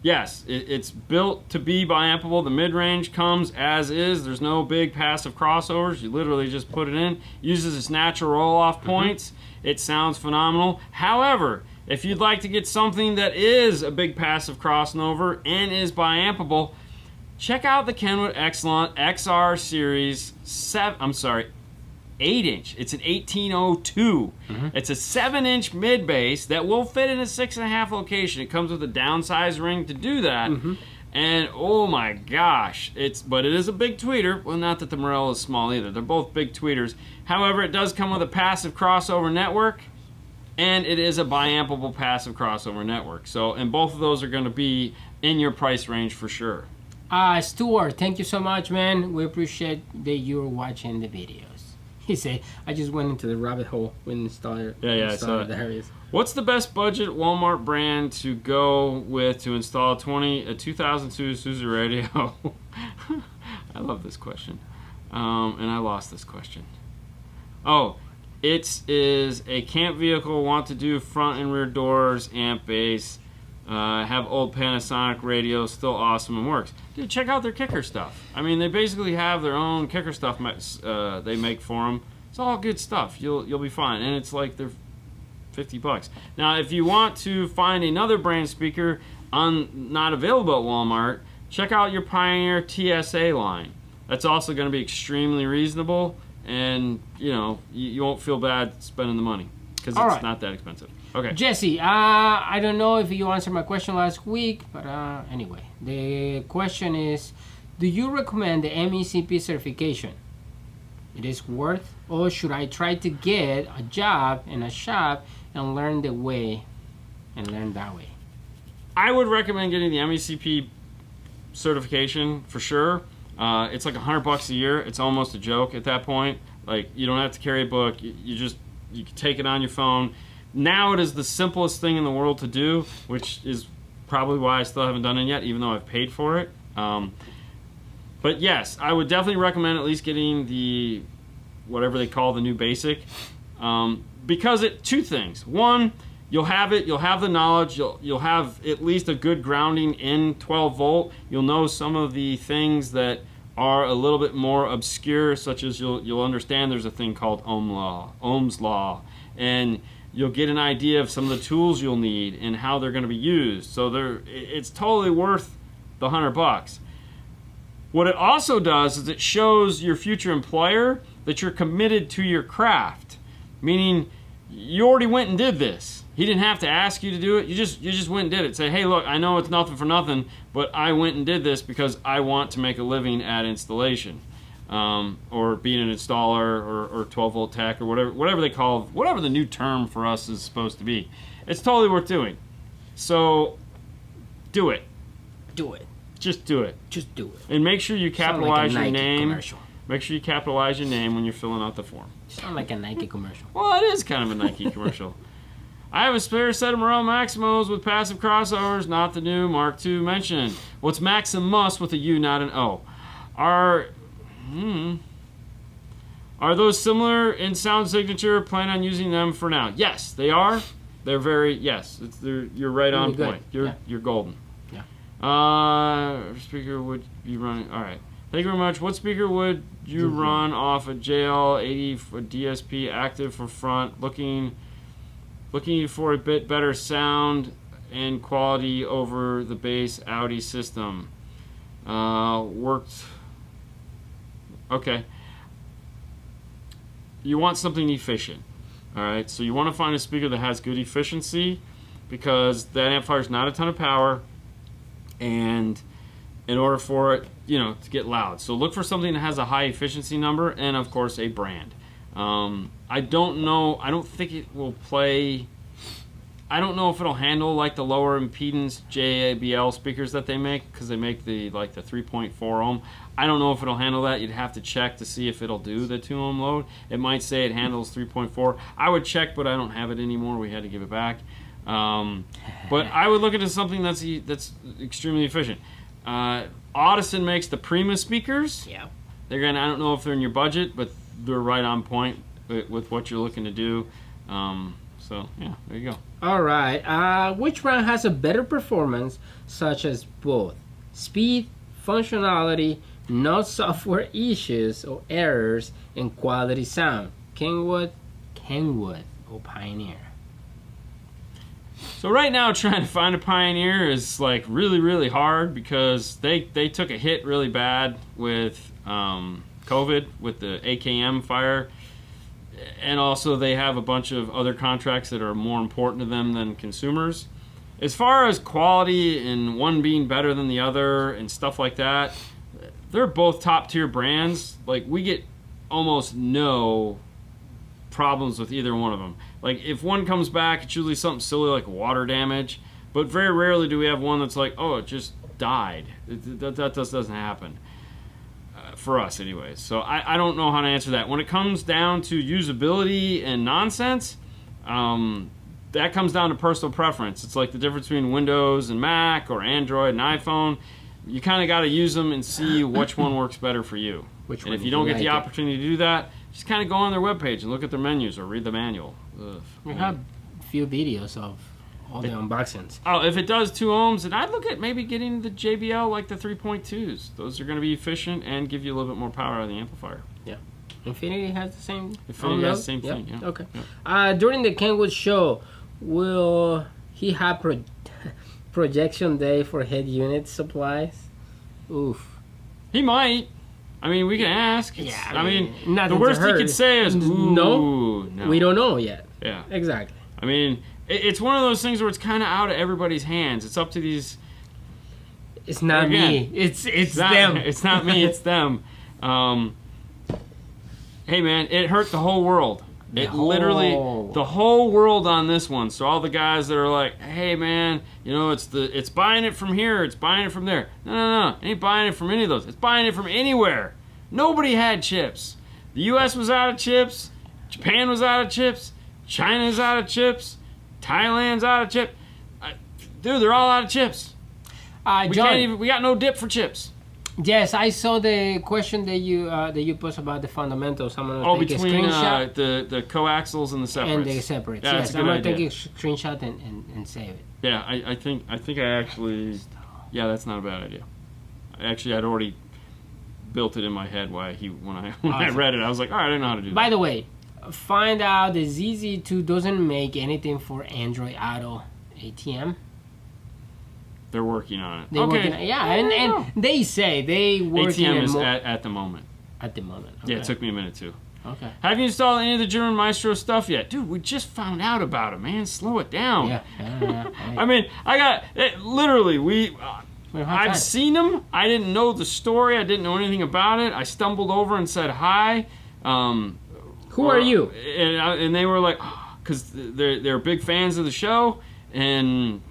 yes, it's built to be bi-ampable. The mid-range comes as is. There's no big passive crossovers. You literally just put it in. Uses its natural roll-off points. It sounds phenomenal. However, if you'd like to get something that is a big passive crossover and is bi-ampable, check out the Kenwood Excellent XR Series 8-inch. It's an 1802. It's a 7-inch mid bass that will fit in a 6.5 location. It comes with a downsized ring to do that. And oh my gosh, but it is a big tweeter. Well, not that the Morel is small either. They're both big tweeters. However, it does come with a passive crossover network, and it is a bi-ampable passive crossover network. So, and both of those are going to be in your price range for sure. Stuart, thank you so much, man. We appreciate that you're watching the videos. He said, I just went into the rabbit hole when installed the areas. What's the best budget Walmart brand to go with to install a 2002 Suzuki radio? I love this question. And I lost this question. Oh, it is a camp vehicle, want to do front and rear doors, amp bass, have old Panasonic radios, still awesome and works. Dude, check out their kicker stuff. I mean, they basically have their own kicker stuff they make for them. It's all good stuff. You'll be fine, and it's like they're $50. Now, if you want to find another brand speaker not available at Walmart, check out your Pioneer TSA line. That's also going to be extremely reasonable, and you won't feel bad spending the money because it's not that expensive. Okay. Jesse, I don't know if you answered my question last week, but anyway, the question is, do you recommend the MECP certification? It is worth, or should I try to get a job in a shop and learn that way? I would recommend getting the MECP certification for sure. It's like $100 a year. It's almost a joke at that point. Like, you don't have to carry a book. You can take it on your phone. Now it is the simplest thing in the world to do, which is probably why I still haven't done it yet, even though I've paid for it. But yes, I would definitely recommend at least getting the, whatever they call the new basic, because two things. One, you'll have the knowledge, you'll have at least a good grounding in 12 volt. You'll know some of the things that are a little bit more obscure, such as you'll understand there's a thing called Ohm's law, and you'll get an idea of some of the tools you'll need and how they're going to be used. So it's totally worth the $100. What it also does is it shows your future employer that you're committed to your craft, meaning you already went and did this. He didn't have to ask you to do it. You just went and did it. Say, hey, look, I know it's nothing for nothing, but I went and did this because I want to make a living at installation. Or being an installer or 12 volt tech or whatever they call, whatever the new term for us is supposed to be. It's totally worth doing. So do it. Do it. Just do it. Just do it. And make sure you capitalize your name. Commercial. Make sure you capitalize your name when you're filling out the form. Sound like a Nike commercial. Well, it is kind of a Nike commercial. I have a spare set of Morel Maximos with passive crossovers, not the new Mark II mentioned. What's Maximus with a U, not an O? Are those similar in sound signature? Plan on using them for now. Yes, they are. They're very, yes. You're right on point. You're golden. Yeah. Speaker would you run? All right. Thank you very much. What speaker would you run off a JL80 for DSP active for front? Looking for a bit better sound and quality over the bass Audi system. Worked. Okay. You want something efficient. Alright, so you want to find a speaker that has good efficiency, because that amplifier is not a ton of power, and in order for it, to get loud. So look for something that has a high efficiency number, and of course a brand. I don't know, I don't think it will play, I don't know if it'll handle like the lower impedance JBL speakers that they make, because they make the 3.4 ohm. I don't know if it'll handle that. You'd have to check to see if it'll do the 2 ohm load. It might say it handles 3.4. I would check, but I don't have it anymore. We had to give it back. But I would look into something that's extremely efficient. Audison makes the Prima speakers. Yeah. I don't know if they're in your budget, but they're right on point with what you're looking to do. So So yeah, there you go. All right. Which brand has a better performance, such as both speed, functionality, no software issues or errors, and quality sound? Kenwood, or Pioneer? So right now, trying to find a Pioneer is like really hard because they took a hit really bad with COVID, with the AKM fire, and also they have a bunch of other contracts that are more important to them than consumers. As far as quality and one being better than the other and stuff like that, they're both top tier brands. Like, we get almost no problems with either one of them. Like, if one comes back, it's usually something silly like water damage, but very rarely do we have one that's like, oh, it just died. That just doesn't happen. For us anyways. So I don't know how to answer that. When it comes down to usability and nonsense, that comes down to personal preference. It's like the difference between Windows and Mac or Android and iPhone. You kind of got to use them and see which one works better for you. And if you don't get the opportunity to do that, just kind of go on their webpage and look at their menus or read the manual. We have a few videos of all the unboxings. Oh, if it does 2 ohms, then I'd look at maybe getting the JBL, like the 3.2s. Those are going to be efficient and give you a little bit more power out of the amplifier. Yeah. Infinity has the same. Infinity has the same thing. Yeah. Okay. Yeah. During the Kenwood show, will he have projection day for head unit supplies? Oof. He might. I mean, we can ask. Yeah. I mean the worst he could say is no. We don't know yet. Yeah. Exactly. I mean, it's one of those things where it's kind of out of everybody's hands. It's up to these. It's not me. It's them. It's not me. It's them. Hey man, it hurt the whole world. Literally the whole world on this one. So all the guys that are like, hey man, you know, it's buying it from here, it's buying it from there. No, ain't buying it from any of those. It's buying it from anywhere. Nobody had chips. The US was out of chips. Japan was out of chips. China's out of chips. Thailand's out of chips. Dude, they're all out of chips. John, we got no dip for chips. Yes, I saw the question that you posted about the fundamentals. I'm gonna take between a screenshot. The coaxials and the separates. And the separates. Yeah, yes, I'm gonna take a screenshot and save it. Yeah, I think I actually. Yeah, that's not a bad idea. Actually, I'd already built it in my head when I read it. I was like, all right, I know how to do that. By the way, find out the ZZ2 doesn't make anything for Android Auto ATM. They're working on it. And they say they working ATM is at the moment. At the moment. Okay. Yeah, it took me a minute too. Okay. Have you installed any of the German Maestro stuff yet? Dude, we just found out about it, man. Slow it down. Yeah. I mean, I got it, literally, I've seen them. I didn't know the story. I didn't know anything about it. I stumbled over and said hi. Who are you? And they were like, because they're big fans of the show, and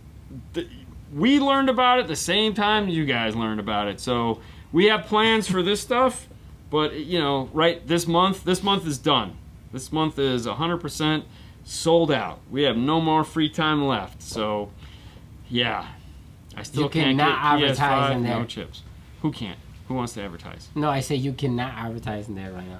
we learned about it the same time you guys learned about it. So we have plans for this stuff, but you know, right, this month is done. This month is 100% sold out. We have no more free time left. So yeah, I still can't get PS5, in there. No chips. Who can't? Who wants to advertise? No, I say you cannot advertise in there right now.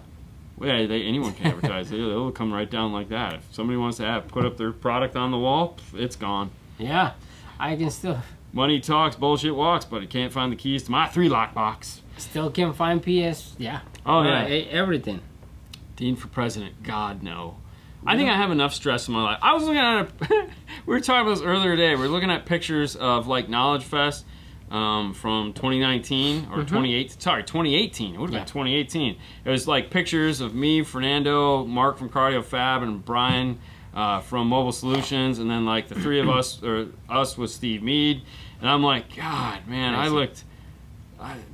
Well, yeah, anyone can advertise. They'll come right down like that. If somebody wants to put up their product on the wall, it's gone. Yeah. I can still... Money talks, bullshit walks, but I can't find the keys to my 3-lock box. Still can't find PS... Yeah. Oh, yeah. Everything. Dean for president. God, no. I think I have enough stress in my life. I was looking at we were talking about this earlier today. We were looking at pictures of, like, KnowledgeFest from 2019 or 2018. It would have been 2018. It was, like, pictures of me, Fernando, Mark from Cardio Fab, and Brian... from Mobile Solutions, and then like the three of us, or us with Steve Mead, and I'm like, God, man,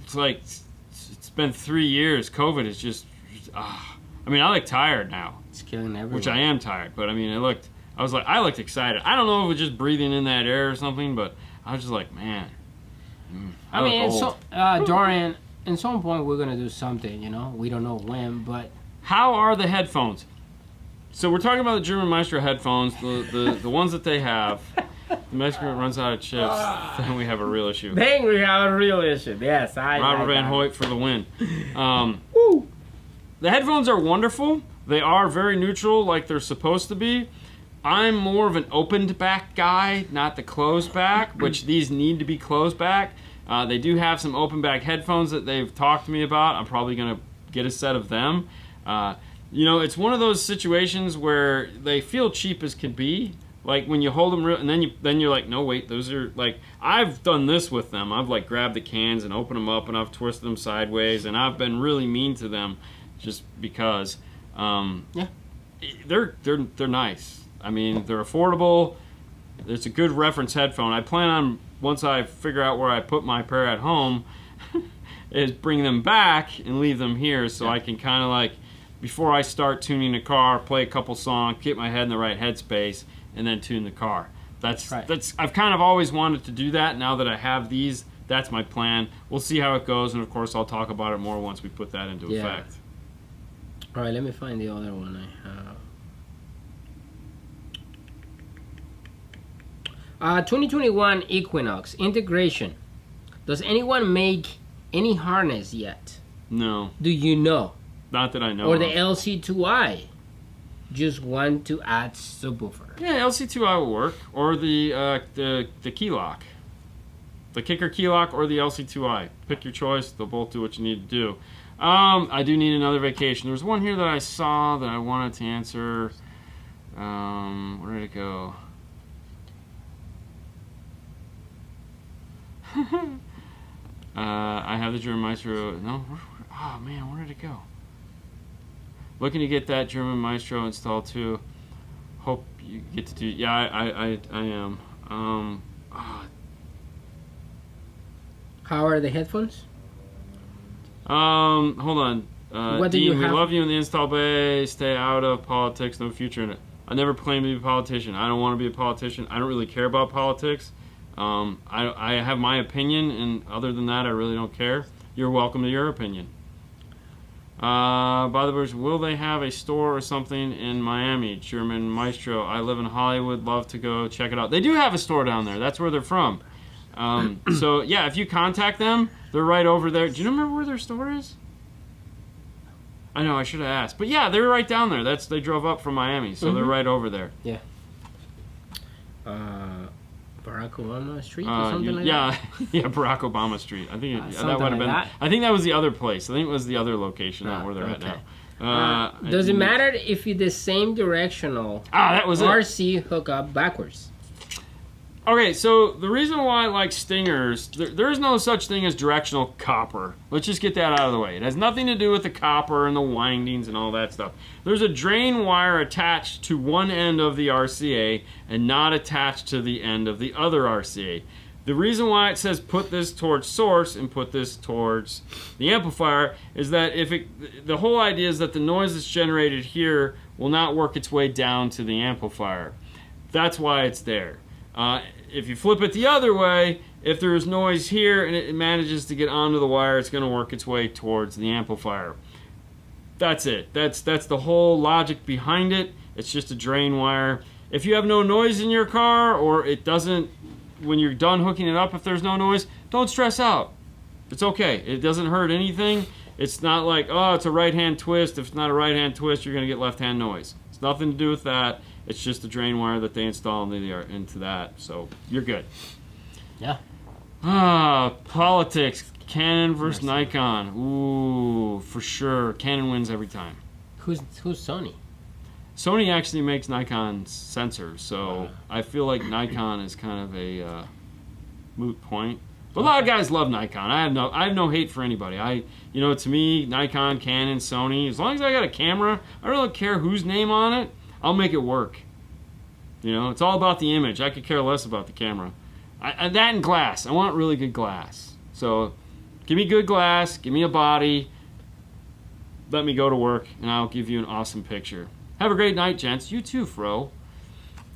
it's like, it's been 3 years. COVID is just, I mean, I look tired now. It's killing everyone. Which I am tired, but I mean, I looked excited. I don't know if it was just breathing in that air or something, but I was just like, man. I mean, Dorian, at some point we're gonna do something, you know? We don't know when, but... How are the headphones? So we're talking about the German Maestro headphones, the ones that they have. The Mexican runs out of chips, then we have a real issue. Then we have a real issue. Yes, Robert Van Hoyt for the win. The headphones are wonderful. They are very neutral, like they're supposed to be. I'm more of an opened back guy, not the closed back, which these need to be closed back. They do have some open back headphones that they've talked to me about. I'm probably going to get a set of them. You know, it's one of those situations where they feel cheap as can be. Like when you hold them and then you're like, no, wait, those are like, I've done this with them. I've like grabbed the cans and opened them up and I've twisted them sideways and I've been really mean to them just because. Yeah, they're nice. I mean, they're affordable. It's a good reference headphone. I plan on, once I figure out where I put my pair at home, is bring them back and leave them here so I can kind of like, before I start tuning the car, play a couple songs, get my head in the right headspace, and then tune the car. That's I've kind of always wanted to do that. Now that I have these, that's my plan. We'll see how it goes, and of course I'll talk about it more once we put that into effect. All right, let me find the other one I have. 2021 Equinox integration. Does anyone make any harness yet? No. Do you know? Not that I know. Or the LC2i? Just want to add subwoofer. Yeah, LC2i will work. Or the key lock. The kicker key lock or the LC2i. Pick your choice. They'll both do what you need to do. I do need another vacation. There's one here that I saw that I wanted to answer. Where did it go? I have the German Maestro. No? Oh man, where did it go? Looking to get that German Maestro installed too. Hope you get to do. Yeah, I am. How are the headphones? Hold on. What do Dean, you we have? love you in the install bay. Stay out of politics. No future in it. I never claimed to be a politician. I don't want to be a politician. I don't really care about politics. I have my opinion, and other than that, I really don't care. You're welcome to your opinion. By the way, will they have a store or something in Miami? German Maestro. I live in Hollywood. Love to go check it out. They do have a store down there. That's where they're from. So yeah, if you contact them, they're right over there. Do you remember where their store is? I know, I should have asked. But yeah, they're right down there. They drove up from Miami, so they're right over there. Yeah. Barack Obama Street or something like that? Yeah, yeah, Barack Obama Street. I think that would have been. I think that was the other place. I think it was the other location, not where they're at now. Does it matter if it's the same directional that was RC hookup backwards? Okay, so the reason why I like Stingers, there is no such thing as directional copper. Let's just get that out of the way. It has nothing to do with the copper and the windings and all that stuff. There's a drain wire attached to one end of the RCA and not attached to the end of the other RCA. The reason why it says put this towards source and put this towards the amplifier is that the whole idea is that the noise that's generated here will not work its way down to the amplifier. That's why it's there. If you flip it the other way, if there's noise here and it manages to get onto the wire, it's going to work its way towards the amplifier. That's it. That's the whole logic behind it. It's just a drain wire. If you have no noise in your car, or it doesn't, when you're done hooking it up, if there's no noise, don't stress out. It's okay. It doesn't hurt anything. It's not like, oh, it's a right-hand twist. If it's not a right-hand twist, you're going to get left-hand noise. It's nothing to do with that. It's just a drain wire that they install into that, so you're good. Yeah. Politics. Canon versus Nikon. Ooh, for sure. Canon wins every time. Who's Sony? Sony actually makes Nikon sensors, so I feel like Nikon is kind of a moot point. But a lot of guys love Nikon. I have no hate for anybody. To me, Nikon, Canon, Sony, as long as I got a camera, I don't really care whose name on it. I'll make it work. It's all about the image. I could care less about the camera. That and glass. I want really good glass. So, give me good glass. Give me a body. Let me go to work, and I'll give you an awesome picture. Have a great night, gents. You too, Fro.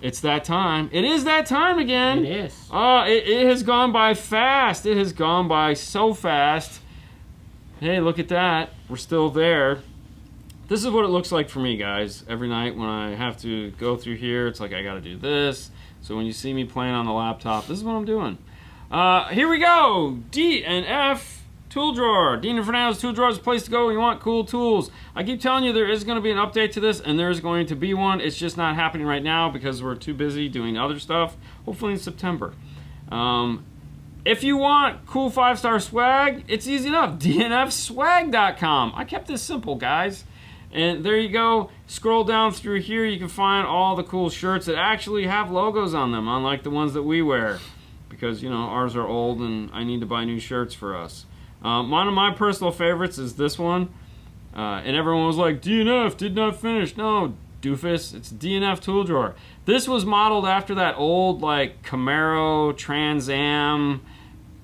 It's that time. It is that time again. It is. It has gone by fast. It has gone by so fast. Hey, look at that. We're still there. This is what it looks like for me, guys. Every night when I have to go through here, it's like I got to do this. So when you see me playing on the laptop, this is what I'm doing. Here we go. D and F. Tool drawer. Dean and Fernando's tool drawer is the place to go when you want cool tools. I keep telling you there is going to be an update to this, and there is going to be one. It's just not happening right now because we're too busy doing other stuff. Hopefully in September. If you want cool 5-star swag, it's easy enough. DNFswag.com. I kept this simple, guys. And there you go. Scroll down through here. You can find all the cool shirts that actually have logos on them, unlike the ones that we wear. Because, you know, ours are old and I need to buy new shirts for us. One of my personal favorites is this one. And everyone was like, DNF did not finish. No, doofus. It's DNF tool drawer. This was modeled after that old, like, Camaro Trans Am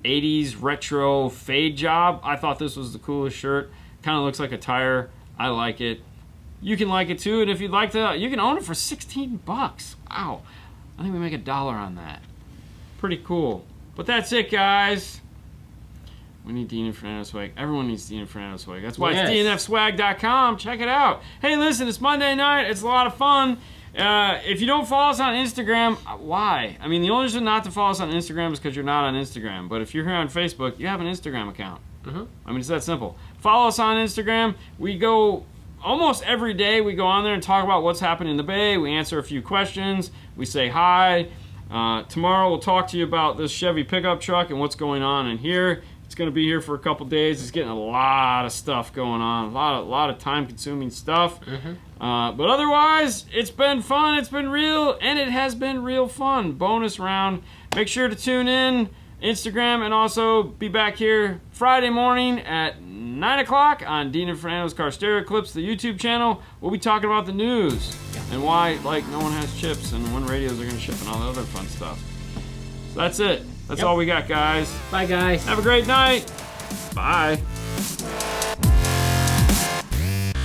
80s retro fade job. I thought this was the coolest shirt. Kind of looks like a tire. I like it. You can like it too, and if you'd like to, you can own it for 16 bucks. Wow. I think we make $1 on that. Pretty cool. But that's it, guys. We need Dean and Fernando swag. Everyone needs Dean and Fernando swag. That's why it's DNFswag.com. Check it out. Hey, listen, it's Monday night. It's a lot of fun. If you don't follow us on Instagram, why? I mean, the only reason not to follow us on Instagram is because you're not on Instagram. But if you're here on Facebook, you have an Instagram account. I mean, it's that simple. Follow us on Instagram. We go almost every day. We go on there and talk about what's happening in the Bay. We answer a few questions. We say hi. Tomorrow we'll talk to you about this Chevy pickup truck and what's going on in here. It's going to be here for a couple days. It's getting a lot of stuff going on. A lot of time-consuming stuff. But otherwise, it's been fun. It's been real, and it has been real fun. Bonus round. Make sure to tune in. Instagram, and also be back here Friday morning at 9 o'clock on Dean and Fernando's Car Stereo Clips, the YouTube channel. We'll be talking about the news and why, like, no one has chips and when radios are going to ship and all the other fun stuff. So that's it. That's all we got, guys. Bye, guys. Have a great night. Bye.